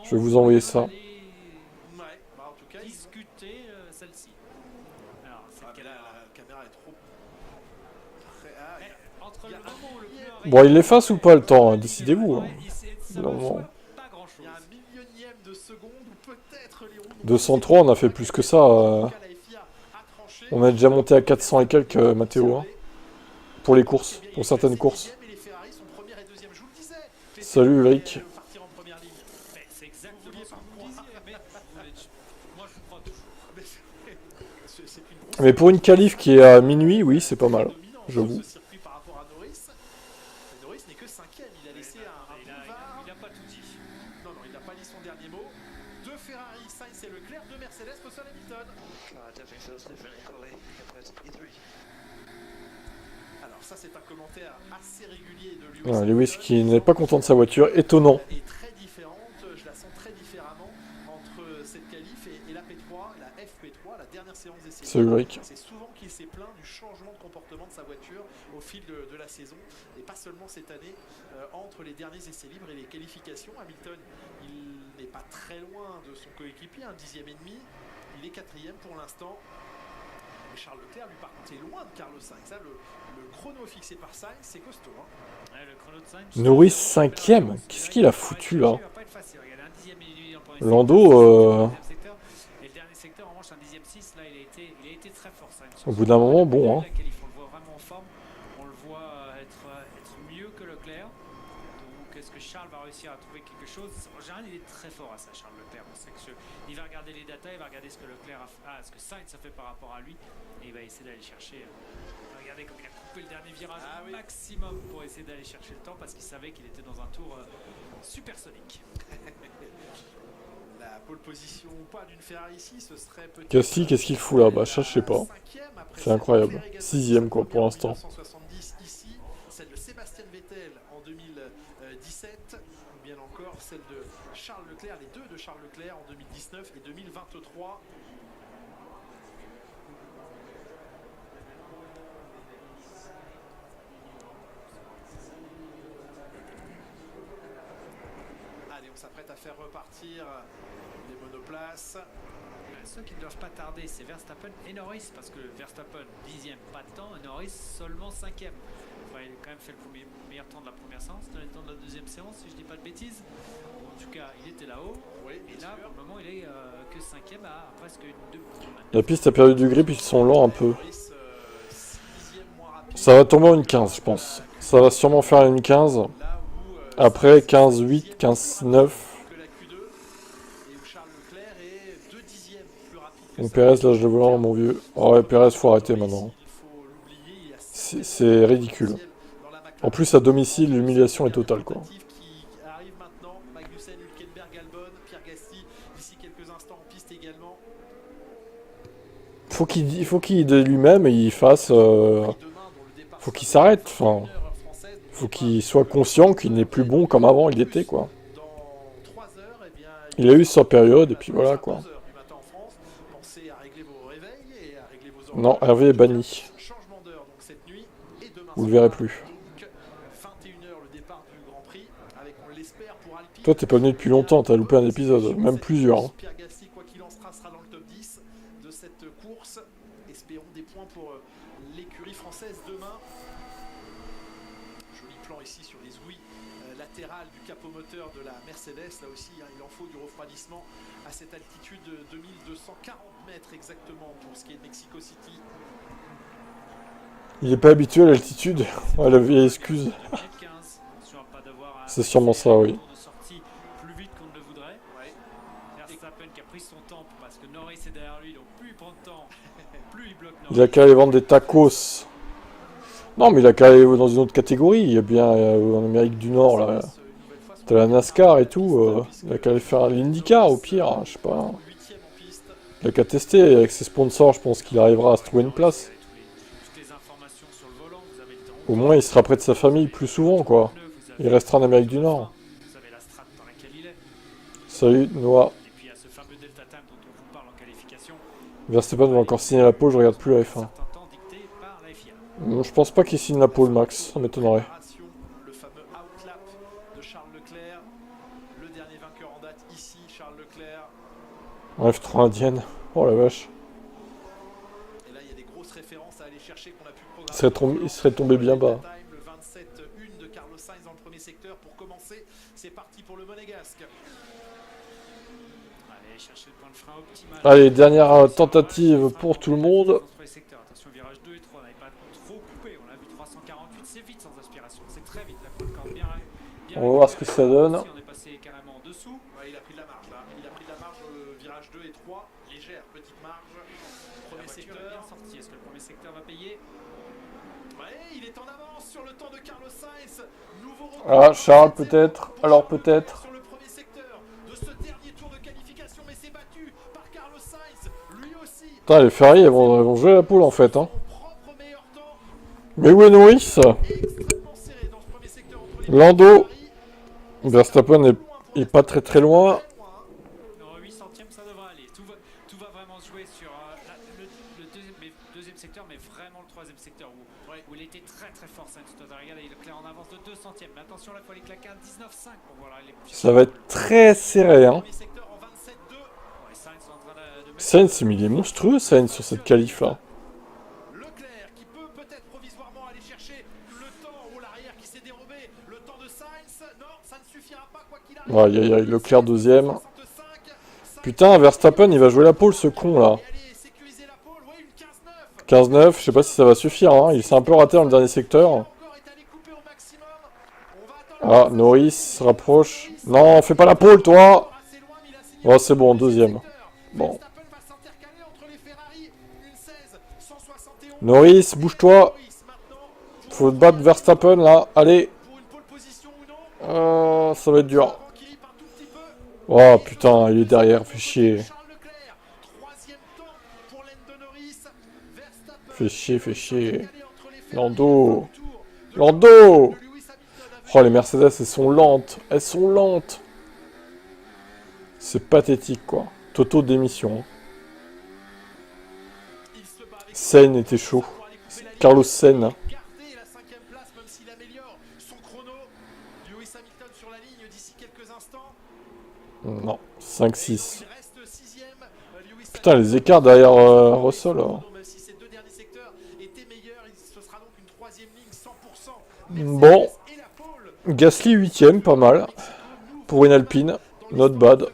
Je vais vous envoyer ça. Ouais, bah en tout cas, Discuter celle-ci. Alors, c'est ah, quelle là, heure la caméra est trop. Ah, Entre il y le a moment où le pneu Bon, il l'efface ou pas le temps, hein, décidez-vous. Hein. Non. pas grand chose. Il y a un millionième de seconde ou peut-être les roues. 203, on a fait plus que ça. On a déjà monté à 400 et quelques, Mathéo. Hein, pour les courses, pour certaines courses. Salut Ulrich. C'est exactement ce que vous disiez, mais moi je crois toujours. Mais pour une qualif qui est à minuit, oui, c'est pas mal. J'avoue. Par rapport à Norris. Norris n'est que 5ème, il a laissé un boulevard. Il a pas tout dit. Non, il n'a pas dit son dernier mot. Deux Ferrari, Sainz et Leclerc, deux Mercedes, Russell Hamilton. Alors ça c'est un commentaire assez régulier de Lewis. Voilà, Lewis qui n'est pas content de sa voiture, étonnant. Est très différente, je la sens très différemment entre cette qualif et la P3, la FP3, la dernière séance d'essai. C'est Ulrich. C'est souvent qu'il s'est plaint du changement de comportement de sa voiture au fil de la saison, et pas seulement cette année, entre les derniers essais libres et les qualifications. Hamilton, il n'est pas très loin de son coéquipier, un 10e et demi, il est 4e pour l'instant. Et Charles Leclerc, lui, par contre, est loin de Carlos Sainz. Ça, le chrono fixé par Sainz, c'est costaud. Hein. Ouais, le chrono de Sainz, Norris 5ème, qu'est-ce qu'il a foutu là? il va pas être facile. Regardez, un 10e et demi dans le premier Lando, secteur. Et le dernier secteur, en revanche, un 10e 6, là, il a été très fort, Sainz. au bout d'un moment, bon. Hein. La qualif, on le voit vraiment en forme. On le voit être mieux que Leclerc. Donc, est-ce que Charles va réussir à trouver quelque chose? En général, il est très fort à ça, Charles Leclerc. On sait qu'il va regarder les datas, il va regarder ce que Leclerc ce que Sainz a fait par rapport à lui, et il va essayer d'aller chercher. Regardez comme il a coupé le dernier virage au maximum pour essayer d'aller chercher le temps, parce qu'il savait qu'il était dans un tour supersonique. La pole position ou pas d'une Ferrari ici, ce serait peut-être. Gasly, qu'est-ce qu'il fout là? Bah, ça, je sais pas. C'est incroyable. 6ème, quoi, pour l'instant. 1970 ici, celle de Sébastien Vettel en 2017, ou bien encore celle de Charles Leclerc, les deux de Charles Leclerc en 2019 et 2023. Allez, on s'apprête à faire repartir les monoplaces. Ceux qui ne doivent pas tarder, c'est Verstappen et Norris, parce que Verstappen 10e, pas de temps, et Norris seulement 5e. Enfin, il a quand même fait le meilleur temps de la première séance, dans les temps de la deuxième séance, si je dis pas de bêtises. En tout cas, il était là-haut, et là, pour le moment, il est que 5e à presque une 2. La piste a perdu du grip, ils sont lents un peu. Ça va tomber en une 15, je pense. Ça va sûrement faire une 15. Après, 15-8, 15-9. Donc Perez lâche le volant, mon vieux. Oh ouais, Perez, faut arrêter maintenant. C'est ridicule. En plus, à domicile, l'humiliation est totale, quoi. Faut qu'il de lui-même et il fasse... faut qu'il s'arrête, enfin... Faut qu'il soit conscient qu'il n'est plus bon comme avant il était, quoi. Il a eu sa période, et puis voilà, quoi. Non, Hervé est banni. Vous le verrez plus. Toi, t'es pas venu depuis longtemps, t'as loupé un épisode, même plusieurs. Hein. Pierre Gasly, quoi qu'il en sera dans le top 10 de cette course. Espérons des points pour l'écurie française demain. Joli plan ici sur les ouïes latérales du capot moteur de la Mercedes. Là aussi, hein, il en faut du refroidissement à cette altitude de 2240 mètres exactement pour ce qui est de Mexico City. Il est pas habitué à l'altitude. Ouais, la vieille excuse. C'est sûrement ça, oui. Plus vite qu'on ne le voudrait. Verstappen qui a pris son temps parce que Norris est derrière lui, donc plus il prend de temps, plus il bloque Norris. Il a qu'à aller vendre des tacos. Non, mais il a qu'à aller dans une autre catégorie. Il y a bien en Amérique du Nord, là. T'as la NASCAR et tout. Il a qu'à aller faire l'IndyCar au pire, hein, je sais pas. Il a qu'à tester avec ses sponsors, je pense qu'il arrivera à se trouver une place. Au moins, il sera près de sa famille plus souvent, quoi. Il restera en Amérique du Nord. Salut, Noah. Verstappen va encore signer la pole, je regarde plus la F1. Je pense pas qu'il signe la pole, Max. Ça m'étonnerait. Le fameux outlap de Charles Leclerc. Le dernier vainqueur en date ici, Charles Leclerc. F3 indienne. Oh la vache. Et là, il y a des grosses références à aller chercher qu'on a pu programmer. Il serait tombé bien bas. Le 27-1 de Carlos Sainz dans le premier secteur pour commencer. C'est parti pour le Monégasque. Allez, chercher le point de frein optimal. Allez, dernière tentative pour tout le monde. Attention, virage 2 et 3, on n'avait pas trop coupé. On a vu 348, c'est vite sans aspiration. C'est très vite, la pole quand bien. On va voir ce que ça donne. On est passé carrément en dessous. Ouais, il a pris de la marge là. Il a pris de la marge virage 2 et 3. Légère, petite marge. Premier secteur. Bien sorti. Est-ce que le premier secteur va payer? Ouais, il est en avance sur le temps de Carlos Sainz. Nouveau record. Ah, Charles peut-être. Alors peut-être. Sur le premier secteur de ce dernier tour de qualification, mais c'est battu par Carlos Sainz. Lui aussi. Putain, les Ferrari elles vont jouer la poule en fait. Hein. Mais où est Norris? Lando. Verstappen est pas très loin. Non, 8 centièmes, ça devrait aller. Tout va vraiment se jouer sur le deuxième secteur, mais vraiment le troisième secteur où il était très fort. Sainz, regardez, Leclerc en avance de 2 centièmes. Mais attention, là, il faut aller claquer un 19,5 pour voir les. Ça va être très serré. Hein. Sainz, mais il est monstrueux, Sainz, sur cette qualif là. Leclerc qui peut peut-être provisoirement aller chercher le temps ou l'arrière qui s'est dérobé. Le temps de Sainz. Non, ça ne suffira pas quoi qu'il arrive. Aïe aïe aïe, Leclerc deuxième. Putain, Verstappen, il va jouer la pole ce con là. 15-9, je sais pas si ça va suffire. Hein. Il s'est un peu raté dans le dernier secteur. Ah, Norris se rapproche. Non, fais pas la pole toi. Oh, c'est bon, deuxième. Bon. Norris, bouge-toi. Faut te battre Verstappen là. Allez. Ça va être dur. Oh putain, il est derrière, fait chier. Fait chier. Lando. Lando. Oh, les Mercedes, elles sont lentes. Elles sont lentes. C'est pathétique, quoi. Toto démission. Senna était chaud. Carlos Senna. Non, 5-6. Putain, les écarts derrière Russell. Là. Bon. Gasly 8ème, pas mal. Pour une Alpine. Not bad.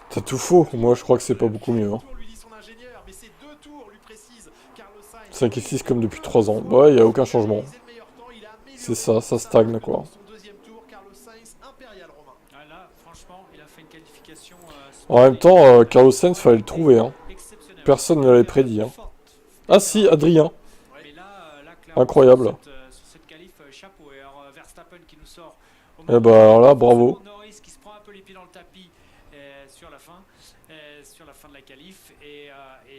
T'as tout faux, moi je crois que c'est pas beaucoup mieux. Hein. 5 et 6 comme depuis 3 ans. Ouais, il n'y a aucun changement. C'est ça, ça stagne quoi. En même temps, Carlos Sainz, fallait le trouver. Hein. Personne ne l'avait prédit. Hein. Ah si, Adrien. Incroyable. Et bah alors là, bravo. Sur la fin de la qualif et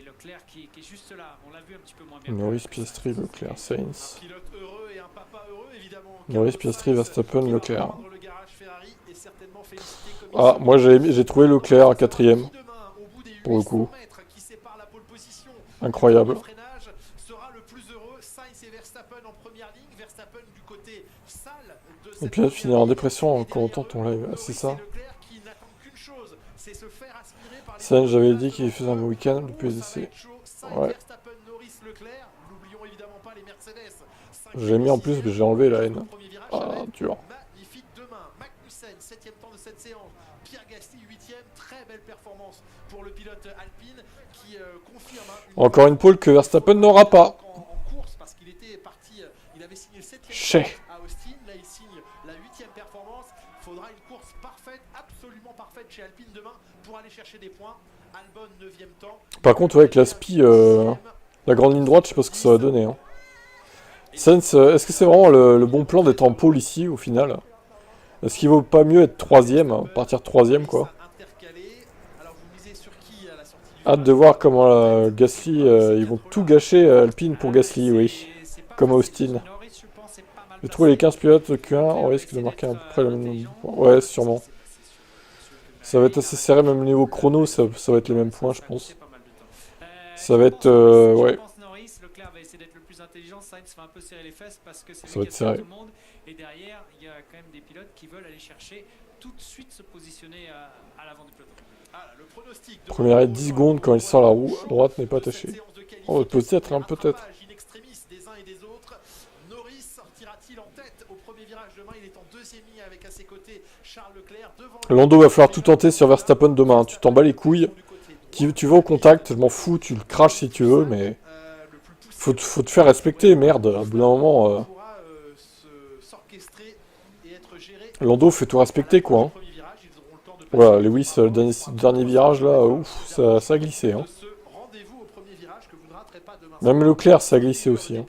Leclerc qui est juste là, on l'a vu un petit peu moins bien. Norris, Piastri, Leclerc, Sainz. Norris, Piastri, Verstappen, Leclerc. Ah, moi j'ai trouvé Leclerc à 4ème. Pour le coup. Incroyable. Et puis là, finir en dépression encore autant ton live. Ah, c'est ça. Sainz, j'avais dit qu'il faisait un bon week-end depuis les essais. Ouais. J'ai mis en plus, mais j'ai enlevé la haine. Ah, dur. Encore une pole que Verstappen n'aura pas. Chez. Faudra une course parfaite, absolument parfaite chez Alpine demain pour aller chercher des points. Albon 9e temps. Par contre, ouais, avec la spi, la grande ligne droite, je sais pas ce que ça va donner. Hein. Sainz, est-ce que c'est vraiment le bon plan d'être en pole ici au final? Est-ce qu'il vaut pas mieux être 3ème, partir 3ème quoi? Hâte de voir comment Gasly, ils vont tout gâcher Alpine pour Gasly, oui. Comme Austin. J'ai trouvé les 15 pilotes de Q1, on risque de marquer à peu près le même point. Ouais, sûrement. Ça va être assez serré, même au niveau chrono, ça va être les mêmes points, je pense. Ça va être... ouais. Leclerc va essayer d'être le plus intelligent, Sainz va un peu serrer les fesses parce que c'est Ça va lui être qui a serré. tout le monde. Et derrière, il y a quand même des pilotes qui veulent aller chercher tout de suite se positionner à l'avant du peloton. Premier arrêt 10 secondes quand il sort la roue à droite n'est pas attachée. Oh, peut-être, hein, peut-être. Norris sortira-t-il en tête au premier virage demain? Il est en deuxième ligne avec à ses côtés Charles Leclerc. Lando va falloir tout tenter sur Verstappen demain. Tu t'en bats les couilles. Tu vas au contact, je m'en fous, tu le craches si tu veux, mais... Faut te faire respecter, merde. Au bout d'un moment... Lando fait tout respecter, quoi. Hein. Voilà, Lewis, le dernier virage, là, ouf, ça a glissé. Hein. Même Leclerc, ça a glissé aussi. Hein.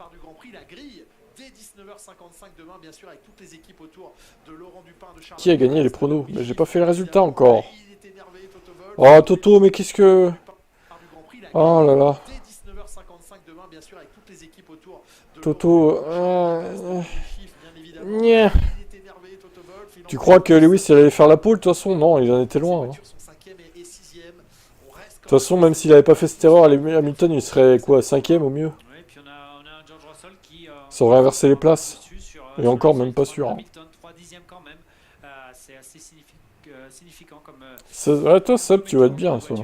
Qui a gagné les pronos? Mais j'ai pas fait le résultat encore. Oh, Toto, mais qu'est-ce que... Oh là là. Toto... Tu crois que Lewis il allait faire la pole? De toute façon, non, il en était loin. Hein. De toute façon, même s'il avait pas fait cette erreur, Hamilton il serait quoi, 5ème au mieux. Ça aurait inversé les places. Et encore, même pas sûr. Hein. C'est assez significant comme... Ouais, toi, Seb, tu vas être bien, ça.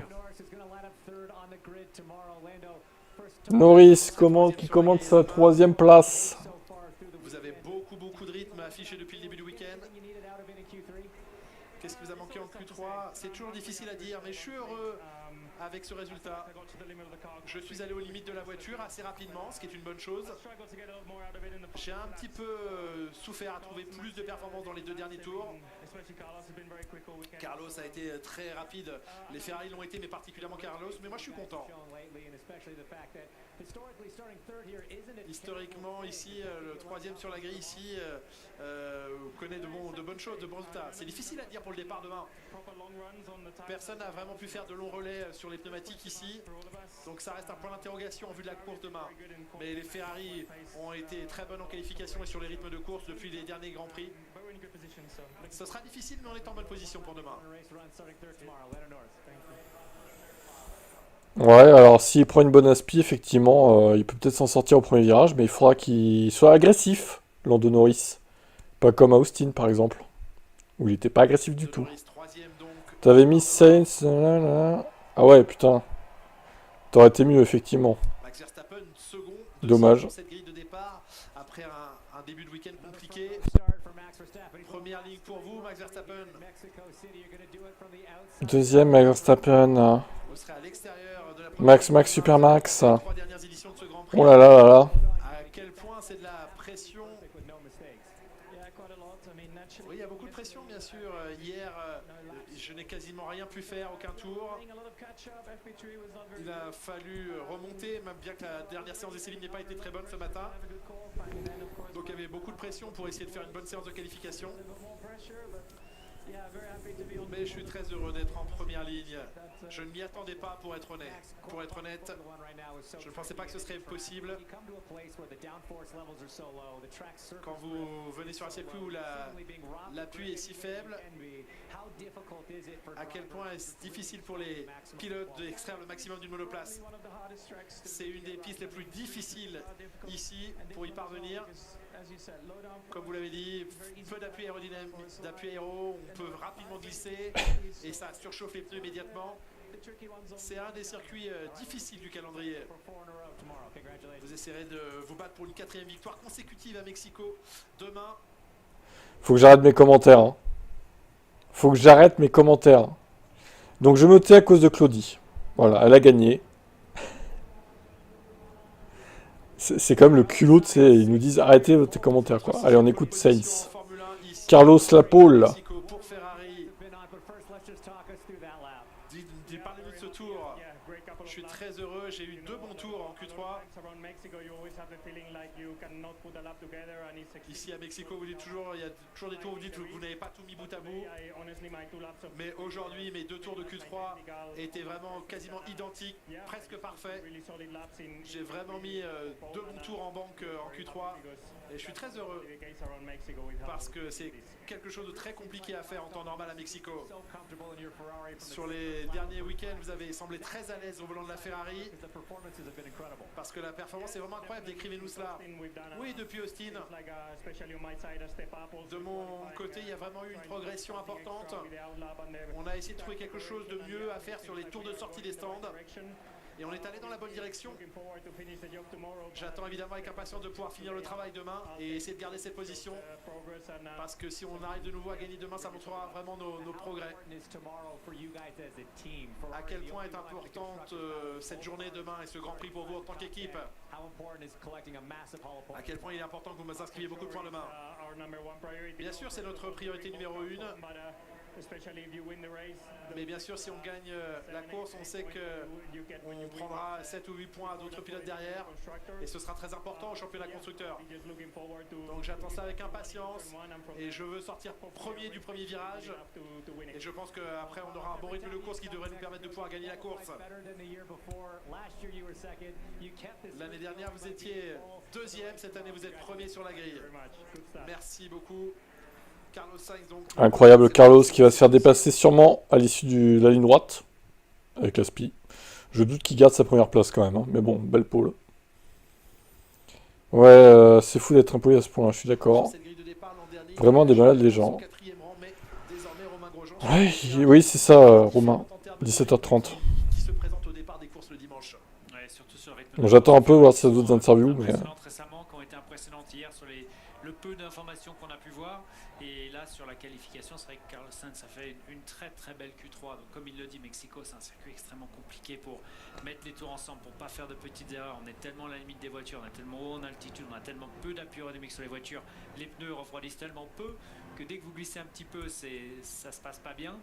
Norris, qui commande sa 3ème place. Vous avez beaucoup de rythme affiché depuis le début du week-end. Qu'est-ce qui vous a manqué en Q3? C'est toujours difficile à dire, mais je suis heureux avec ce résultat. Je suis allé aux limites de la voiture assez rapidement, ce qui est une bonne chose. J'ai un petit peu souffert à trouver plus de performances dans les 2 derniers tours. Carlos a été très rapide. Les Ferrari l'ont été, mais particulièrement Carlos. Mais moi, je suis content. Historiquement, ici, le 3ème sur la grille, ici, connaît de bonnes choses, de bons résultats. C'est difficile à dire pour le départ demain. Personne n'a vraiment pu faire de longs relais sur les pneumatiques ici. Donc ça reste un point d'interrogation en vue de la course demain. Mais les Ferrari ont été très bonnes en qualification et sur les rythmes de course depuis les derniers Grands Prix. Ce sera difficile, mais on est en bonne position pour demain. Ouais, alors s'il prend une bonne aspi, effectivement, il peut peut-être s'en sortir au premier virage, mais il faudra qu'il soit agressif, Lando Norris. Pas comme à Austin, par exemple, où il était pas agressif du tout. T'avais mis Sainz... Ah ouais, putain. T'aurais été mieux, effectivement. Dommage. Après un début de week-end compliqué. Première ligne pour vous, Max Verstappen. Deuxième, Max Verstappen. Max, Supermax. Oh là là là là. À quel point c'est de la pression. Oui, il y a beaucoup de pression, bien sûr. Hier, je n'ai quasiment rien pu faire, aucun tour. Il a fallu remonter, même bien que la dernière séance d'essai libre n'ait pas été très bonne ce matin. Donc il y avait beaucoup de pression pour essayer de faire une bonne séance de qualification. Mais je suis très heureux d'être en première ligne. Je ne m'y attendais pas pour être honnête. Je ne pensais pas que ce serait possible. Quand vous venez sur un circuit où l'appui est si faible, à quel point est-ce difficile pour les pilotes d'extraire le maximum d'une monoplace. C'est une des pistes les plus difficiles ici pour y parvenir. Comme vous l'avez dit, peu d'appui aérodynamique, d'appui aéro, on peut rapidement glisser et ça surchauffe les pneus immédiatement. C'est un des circuits difficiles du calendrier. Vous essayerez de vous battre pour une 4ème victoire consécutive à Mexico demain. Faut que j'arrête mes commentaires. Hein. Faut que j'arrête mes commentaires. Donc je me tais à cause de Claudie. Voilà, elle a gagné. C'est comme le culot, tu sais, ils nous disent arrêtez tes commentaires, quoi. Allez, on écoute Sainz. Carlos la pole. Parlez-nous de ce tour. Je suis très heureux, j'ai eu 2 bons tours en Q3. Ici à Mexico, vous dites toujours, il y a toujours des tours où vous dites que vous n'avez pas tout mis bout à bout. Mais aujourd'hui, mes 2 tours de Q3 étaient vraiment quasiment identiques, presque parfaits. J'ai vraiment mis 2 bons tours en banque en Q3 et je suis très heureux parce que c'est quelque chose de très compliqué à faire en temps normal à Mexico. Sur les derniers week-ends, vous avez semblé très à l'aise au volant de la Ferrari parce que la performance est vraiment incroyable. Décrivez-nous cela. Oui, depuis Austin. De mon côté, il y a vraiment eu une progression importante. On a essayé de trouver quelque chose de mieux à faire sur les tours de sortie des stands. Et on est allé dans la bonne direction. J'attends évidemment avec impatience de pouvoir finir le travail demain et essayer de garder cette position. Parce que si on arrive de nouveau à gagner demain, ça montrera vraiment nos progrès. À quel point est importante cette journée demain et ce Grand Prix pour vous en tant qu'équipe. À quel point il est important que vous inscriviez beaucoup de points demain. Bien sûr, c'est notre priorité numéro 1. Mais bien sûr, si on gagne la course, on sait qu'on prendra 7 ou 8 points à d'autres pilotes derrière. Et ce sera très important au championnat constructeur. Donc j'attends ça avec impatience. Et je veux sortir premier du premier virage. Et je pense qu'après, on aura un bon rythme de course qui devrait nous permettre de pouvoir gagner la course. L'année dernière, vous étiez 2e. Cette année, vous êtes premier sur la grille. Merci beaucoup. Carlos Sainz, donc. Incroyable Carlos qui va se faire dépasser sûrement à l'issue de la ligne droite avec la SPI. Je doute qu'il garde sa première place quand même, hein. Mais bon, belle pole. Ouais, c'est fou d'être impoli à ce point, je suis d'accord. Vraiment des malades les gens. Ouais, oui, c'est ça, Romain. 17h30. Bon, j'attends un peu voir si y a d'autres interviews, mais... récemment qui ont été impressionnantes hier sur le peu d'informations qu'on a pu voir. Et là, sur la qualification, c'est vrai que Carlos Sainz a fait une très très belle Q3. Donc, comme il le dit, Mexico, c'est un circuit extrêmement compliqué pour mettre les tours ensemble, pour pas faire de petites erreurs. On est tellement à la limite des voitures, on est tellement haut en altitude, on a tellement peu d'appui aérodynamique sur les voitures. Les pneus refroidissent tellement peu que dès que vous glissez un petit peu, ça se passe pas bien.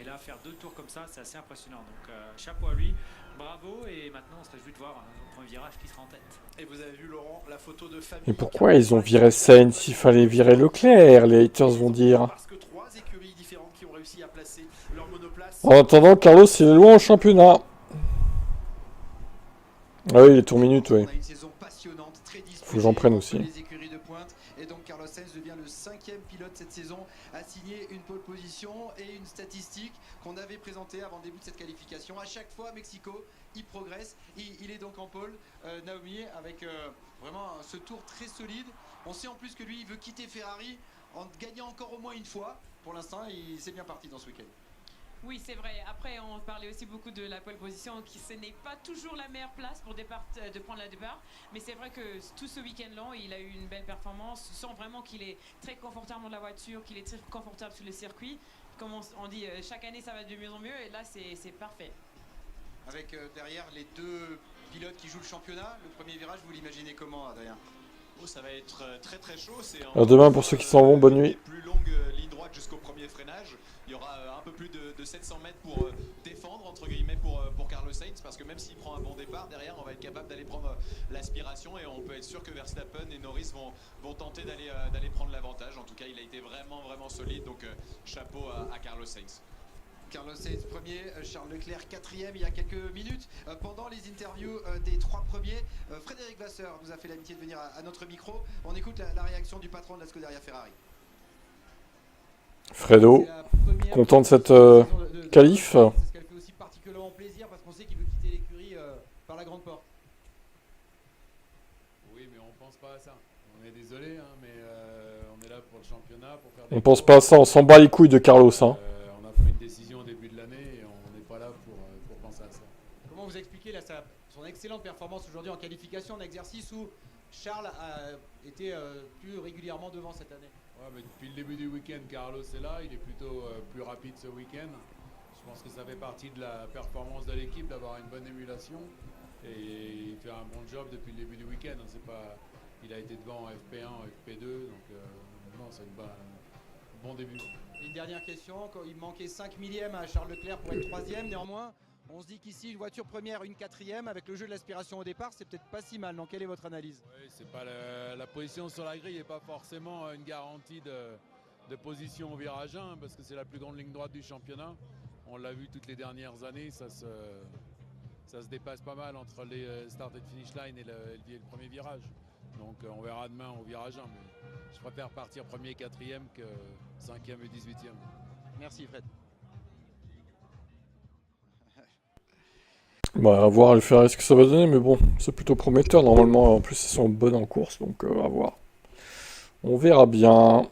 Et là, faire 2 tours comme ça, c'est assez impressionnant. Donc, chapeau à lui, bravo. Et maintenant, on se réjouit de voir un premier virage qui sera en tête. Et vous avez vu, Laurent, la photo de famille. Mais pourquoi ils ont viré Sainz? Il fallait virer Leclerc, les haters vont dire. Parce que 3 écuries différentes qui ont réussi à placer leur monoplace. En attendant, Carlos, il est loin au championnat. Ah oui, les tours minutes, oui. On a une saison passionnante, très disputée. Faut que j'en prenne aussi. Les écuries de pointe. Et donc Carlos Sainz devient le 5e pilote cette saison à signer une pole position et une statistique qu'on avait présentée avant le début de cette qualification. À chaque fois, Mexico, il progresse. Il est donc en pole, Naomi, avec vraiment ce tour très solide. On sait en plus que lui, il veut quitter Ferrari en gagnant encore au moins une fois. Pour l'instant, c'est bien parti dans ce week-end. Oui, c'est vrai. Après, on parlait aussi beaucoup de la pole position, qui ce n'est pas toujours la meilleure place pour de prendre la départ. Mais c'est vrai que tout ce week-end-là, il a eu une belle performance. On sent vraiment qu'il est très confortable dans la voiture, qu'il est très confortable sur le circuit. Comme on dit, chaque année, ça va de mieux en mieux. Et là, c'est parfait. Avec derrière les 2 pilotes qui jouent le championnat, le premier virage, vous l'imaginez comment, Adrien? Oh, ça va être très très chaud. C'est À demain pour ceux qui s'en vont, bonne nuit. Plus longue ligne droite jusqu'au premier freinage. Il y aura un peu plus de 700 mètres pour défendre, entre guillemets, pour Carlos Sainz, parce que même s'il prend un bon départ, derrière, on va être capable d'aller prendre l'aspiration et on peut être sûr que Verstappen et Norris vont tenter d'aller prendre l'avantage. En tout cas, il a été vraiment vraiment solide, donc chapeau à Carlos Sainz. Carlos Sainz premier, Charles Leclerc 4e il y a quelques minutes. Pendant les interviews des 3 premiers, Frédéric Vasseur nous a fait l'amitié de venir à notre micro. On écoute la réaction du patron de la Scuderia Ferrari. Fredo, content de cette qualif. C'est ce qu'elle fait aussi particulièrement plaisir parce qu'on sait qu'il veut quitter l'écurie par la grande porte. Oui, mais on pense pas à ça. On est désolé, hein, mais on est là pour le championnat, pour faire. On pense pas à ça, on s'en bat les couilles de Carlos, hein. On a pris une décision au début de l'année et on n'est pas là pour penser à ça. Comment vous expliquez là, son excellente performance aujourd'hui en qualification, en exercice où Charles a été plus régulièrement devant cette année? Ouais, mais depuis le début du week-end, Carlos est là, il est plutôt plus rapide ce week-end. Je pense que ça fait partie de la performance de l'équipe d'avoir une bonne émulation et il fait un bon job depuis le début du week-end. C'est pas, il a été devant en FP1, en FP2, donc non, c'est un bon début. Une dernière question, quand il manquait 5 millièmes à Charles Leclerc pour être 3e, néanmoins, On se dit qu'ici, une voiture première, une quatrième, avec le jeu de l'aspiration au départ, c'est peut-être pas si mal. Donc, quelle est votre analyse? Oui, c'est pas la position sur la grille n'est pas forcément une garantie de position au virage 1 parce que c'est la plus grande ligne droite du championnat. On l'a vu toutes les dernières années, ça se dépasse pas mal entre les start et finish line et le premier virage. Donc on verra demain au virage 1. Mais je préfère partir premier et quatrième que 5e et 18e. Merci Fred. Bah, à voir le Ferrari ce que ça va donner, mais bon, c'est plutôt prometteur. Normalement, en plus, ils sont bonnes en course, donc à voir. On verra bien.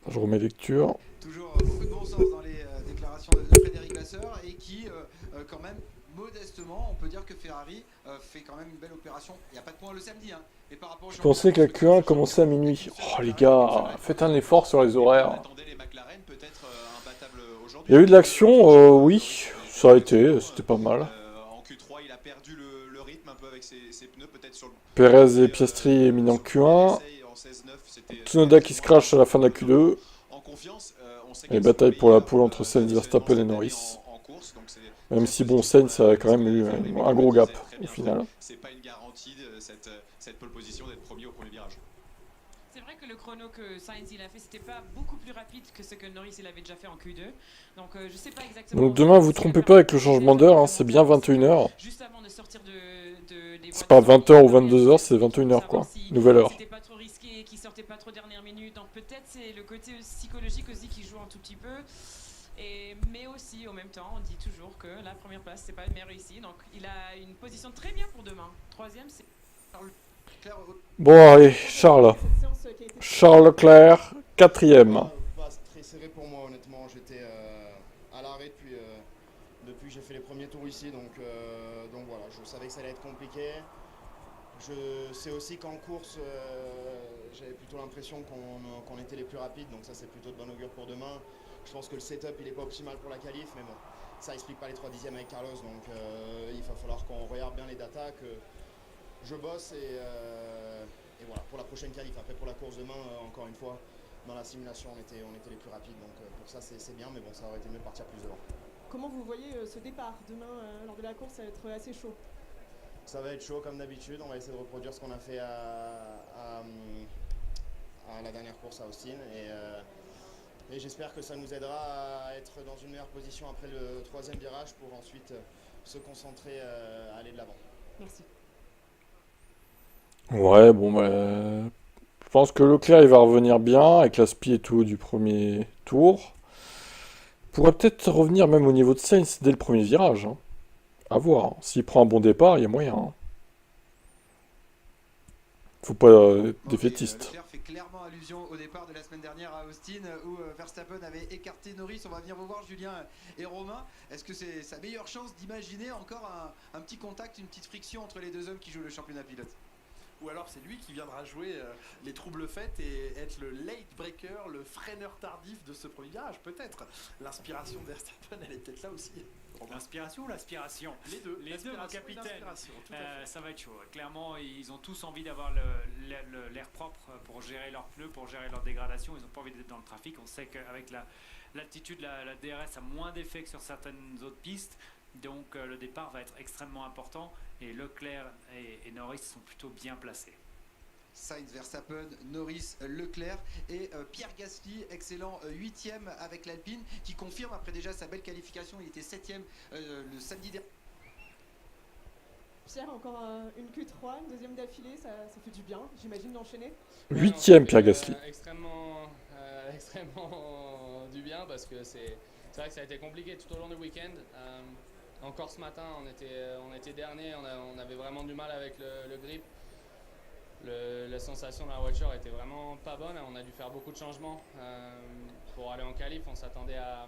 Je remets lecture. Toujours beaucoup de bon sens dans les déclarations de Frédéric Vasseur et qui, quand même, modestement, on peut dire que Ferrari fait quand même une belle opération. Il n'y a pas de point le samedi. Hein. Et par rapport au Je pensais que la Q1 commençait à minuit. Oh les gars, faites un effort sur les horaires. Il y a eu de l'action, oui, ça a été, c'était pas mal. En Q3, il a perdu le rythme un peu avec ses pneus, peut-être sur le. Perez et Piastri mis en Q1. Tsunoda qui se crache à la fin de la Q2. Et bataille pour la pole entre Sainz, Verstappen et Norris. Même si bon, Sainz a quand même eu un gros gap au final. C'est pas une garantie de cette pole position d'être premier au premier virage. C'est vrai que le chrono que Sainz il a fait, c'était pas beaucoup plus rapide que ce que Norris il avait déjà fait en Q2. Donc je sais pas exactement. Donc demain, vous trompez pas avec le changement d'heure, hein, c'est bien 21h. Juste avant de sortir c'est pas 20h ou 22h, c'est 21h quoi. Nouvelle heure. C'était pas trop risqué, qui sortait pas trop dernière minute. Donc peut-être c'est le côté psychologique aussi qui joue un tout petit peu. Mais aussi, en même temps, on dit toujours que la première place, c'est pas le meilleur ici. Donc, il a une position très bien pour demain. Troisième, c'est Charles Leclerc. Bon, allez, Charles. Charles Leclerc, quatrième. Très serré pour moi, honnêtement. J'étais à l'arrêt depuis que j'ai fait les premiers tours ici. Donc voilà, je savais que ça allait être compliqué. Je sais aussi qu'en course, j'avais plutôt l'impression qu'on était les plus rapides. Donc ça, c'est plutôt de bon augure pour demain. Je pense que le setup il est pas optimal pour la qualif, mais bon, ça explique pas les 3 dixièmes avec Carlos, donc il va falloir qu'on regarde bien les datas, que je bosse et voilà, pour la prochaine qualif. Après pour la course demain, encore une fois, dans la simulation on était les plus rapides, donc pour ça c'est bien, mais bon ça aurait été mieux de partir plus devant. Comment vous voyez ce départ demain lors de la course? Ça va être assez chaud. Ça va être chaud comme d'habitude, on va essayer de reproduire ce qu'on a fait à la dernière course à Austin et j'espère que ça nous aidera à être dans une meilleure position après le 3e virage pour ensuite se concentrer à aller de l'avant. Merci. Ouais, bon, bah, je pense que Leclerc il va revenir bien avec la spi et tout du premier tour. Il pourrait peut-être revenir même au niveau de Sainz dès le premier virage. Hein. À voir. S'il prend un bon départ, il y a moyen. Hein. Faut pas être défaitiste. Leclerc fait clairement allusion au départ de la semaine dernière à Austin où Verstappen avait écarté Norris. On va venir vous voir Julien et Romain. Est-ce que c'est sa meilleure chance d'imaginer encore un petit contact, une petite friction entre les deux hommes qui jouent le championnat pilote? Ou alors c'est lui qui viendra jouer les troubles faits et être le late breaker, le freineur tardif de ce premier virage, peut-être. L'inspiration de Verstappen, elle est peut-être là aussi. L'inspiration ou l'aspiration? Les deux. Les deux, mon capitaine. Ça va être chaud. Clairement, ils ont tous envie d'avoir l'air propre pour gérer leurs pneus, pour gérer leur dégradation. Ils n'ont pas envie d'être dans le trafic. On sait qu'avec l'altitude, la DRS a moins d'effet que sur certaines autres pistes. Donc le départ va être extrêmement important. Et Leclerc et Norris sont plutôt bien placés. Sainz, Verstappen, Norris, Leclerc et Pierre Gasly, excellent 8e avec l'Alpine, qui confirme après déjà sa belle qualification. Il était 7e le samedi dernier. Pierre, encore une Q3, une deuxième d'affilée, ça fait du bien, j'imagine, d'enchaîner. 8e Pierre Gasly. Extrêmement du bien parce que c'est vrai que ça a été compliqué tout au long du week-end. Encore ce matin, on était dernier, on avait vraiment du mal avec le grip. La sensation de la voiture était vraiment pas bonne. On a dû faire beaucoup de changements pour aller en qualif. On s'attendait à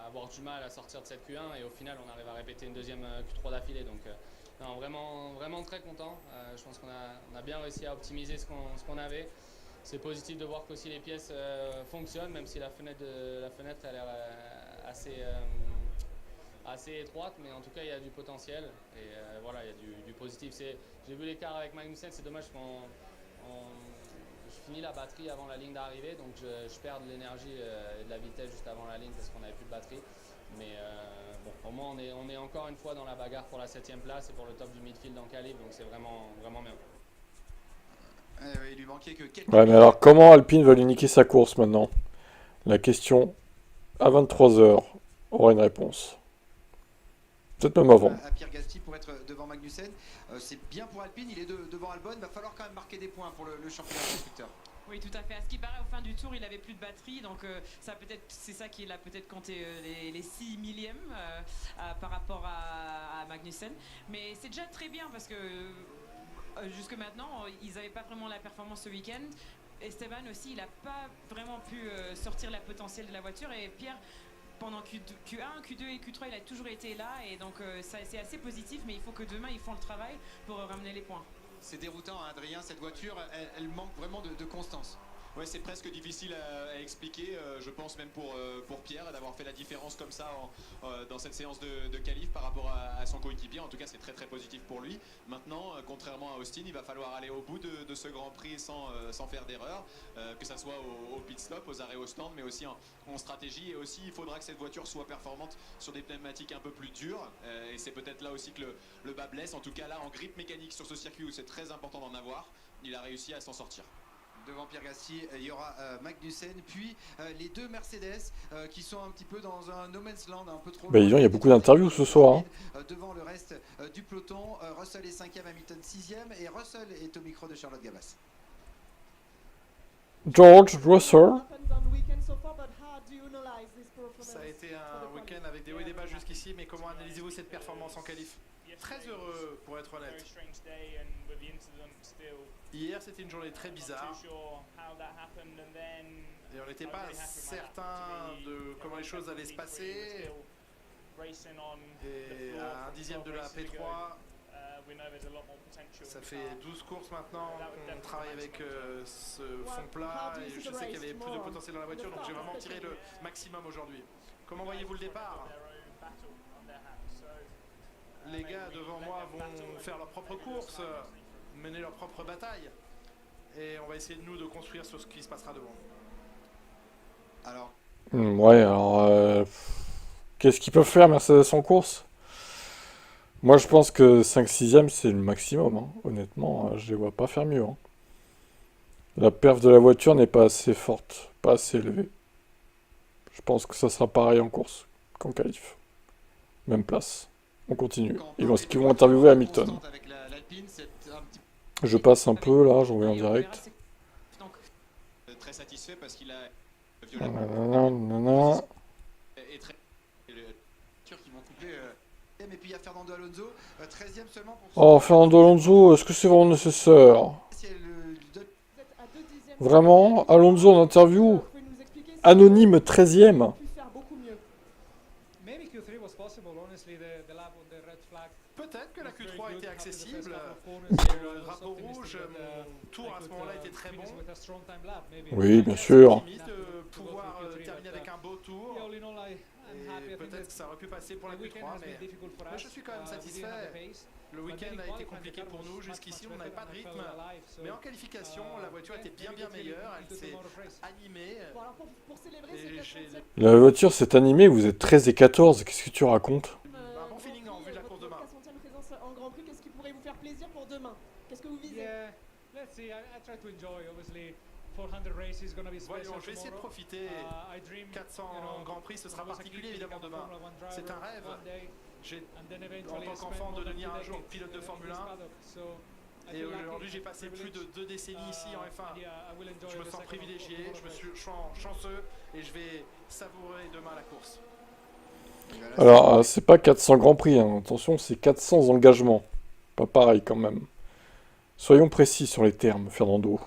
avoir du mal à sortir de cette Q1 et au final, on arrive à répéter une deuxième Q3 d'affilée. Donc, non, vraiment très content. Je pense qu'on a bien réussi à optimiser ce qu'on avait. C'est positif de voir qu'aussi les pièces fonctionnent, même si la fenêtre a l'air assez étroite, mais en tout cas il y a du potentiel et voilà, il y a du positif. J'ai vu l'écart avec Magnussen, c'est dommage je finis la batterie avant la ligne d'arrivée, donc je perds de l'énergie et de la vitesse juste avant la ligne parce qu'on n'avait plus de batterie, mais bon, pour moi, on est encore une fois dans la bagarre pour la 7ème place et pour le top du midfield en qualif, donc c'est vraiment bien. Il lui manquait que quelques Ouais, mais alors comment Alpine va lui niquer sa course maintenant? La question, à 23h, aura une réponse. Peut-être même avant. à Pierre Gasly pour être devant Magnussen. C'est bien pour Alpine, il est devant Albon. Il va falloir quand même marquer des points pour le championnat constructeur. Oui, tout à fait. À ce qui paraît, au fin du tour, il avait plus de batterie, donc c'est ça qui l'a peut-être compté les 6 millièmes par rapport à Magnussen. Mais c'est déjà très bien parce que jusque maintenant, ils n'avaient pas vraiment la performance ce week-end. Esteban aussi, il n'a pas vraiment pu sortir la potentiel de la voiture. Et Pierre, pendant Q1, Q2 et Q3, il a toujours été là. Et donc, c'est assez positif, mais il faut que demain, ils font le travail pour ramener les points. C'est déroutant, hein, Adrien, cette voiture, elle manque vraiment de constance. Ouais, c'est presque difficile à expliquer, je pense même pour Pierre, d'avoir fait la différence comme ça dans cette séance de qualif par rapport à son coéquipier. En tout cas, c'est très positif pour lui. Maintenant, contrairement à Austin, il va falloir aller au bout de ce Grand Prix sans faire d'erreur, que ça soit au pit stop, aux arrêts au stand, mais aussi en stratégie. Et aussi, il faudra que cette voiture soit performante sur des pneumatiques un peu plus dures. Et c'est peut-être là aussi que le bas blesse. En tout cas, là, en grip mécanique sur ce circuit où c'est très important d'en avoir, il a réussi à s'en sortir. Devant Pierre Gasly, il y aura Magnussen, puis les deux Mercedes qui sont un petit peu dans un no man's land, un peu trop. Bah, il y a beaucoup d'interviews ce soir. Hein. Devant le reste du peloton, Russell est 5e, Hamilton 6e, et Russell est au micro de Charlotte Gabas. George Russell. Ça a été un week-end avec des hauts et des bas jusqu'ici, mais comment analysez-vous cette performance en qualif? Très heureux, pour être honnête. Hier, c'était une journée très bizarre. Et on n'était pas certain de comment les choses allaient se passer. Et à un dixième de la P3, ça fait 12 courses maintenant qu'on travaille avec ce fond plat. Et je sais qu'il y avait plus de potentiel dans la voiture, donc j'ai vraiment tiré le maximum aujourd'hui. Comment voyez-vous le départ? Les gars devant moi vont faire leur propre course, mener leur propre bataille. Et on va essayer de nous de construire sur ce qui se passera devant. Alors ouais, alors... qu'est-ce qu'ils peuvent faire Mercedes en course? Moi je pense que 5-6e c'est le maximum. Hein. Honnêtement, je les vois pas faire mieux. Hein. La perf de la voiture n'est pas assez forte, pas assez élevée. Je pense que ça sera pareil en course qu'en qualif. Même place. On continue. Ils vont interviewer Hamilton. Je passe un peu là, j'en vais en direct. Très satisfait parce qu'il a et puis il y a Fernando Alonso, 13e seulement pour... Oh, Fernando Alonso, est-ce que c'est vraiment nécessaire? Vraiment, Alonso en interview, anonyme 13e. Peut-être que la Q3 était accessible, le drapeau rouge, mon tour à ce moment-là était très bon. Oui, bien sûr. De pouvoir terminer avec un beau tour. Et peut-être que ça aurait pu passer pour la Q3, mais je suis quand même satisfait. Le week-end a été compliqué pour nous. Jusqu'ici, on n'avait pas de rythme. Mais en qualification, la voiture était bien meilleure. Elle s'est animée. La voiture s'est animée, vous êtes 13 et 14. Qu'est-ce que tu racontes? Un bon feeling en vue de la course demain. En Grand Prix, qu'est-ce qui pourrait vous faire plaisir pour demain? Qu'est-ce que vous visez? Voyons, je vais essayer de profiter. 400 Grand Prix, ce sera particulier évidemment demain. C'est un rêve. J'ai, en tant qu'enfant, de devenir un jour pilote de Formule 1. Et aujourd'hui, j'ai passé plus de 2 décennies ici en F1. Je me sens privilégié, je me suis chanceux et je vais savourer demain la course. Alors, c'est pas 400 Grand Prix, hein. Attention, c'est 400 engagements. Pas pareil quand même. Soyons précis sur les termes, Fernando.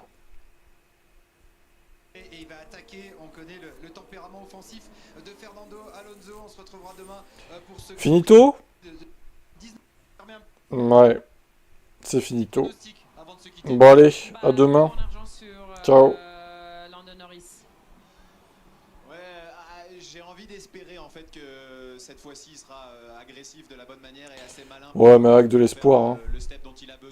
Et il va attaquer, on connaît le tempérament offensif de Fernando Alonso. On se retrouvera demain pour ce... Finito? Ouais, c'est finito. Bon allez, à demain. Ciao. J'ai envie d'espérer en fait que cette fois-ci il sera agressif de la bonne manière et assez malin. Ouais, mais avec de l'espoir. Hein. Le step dont il a besoin.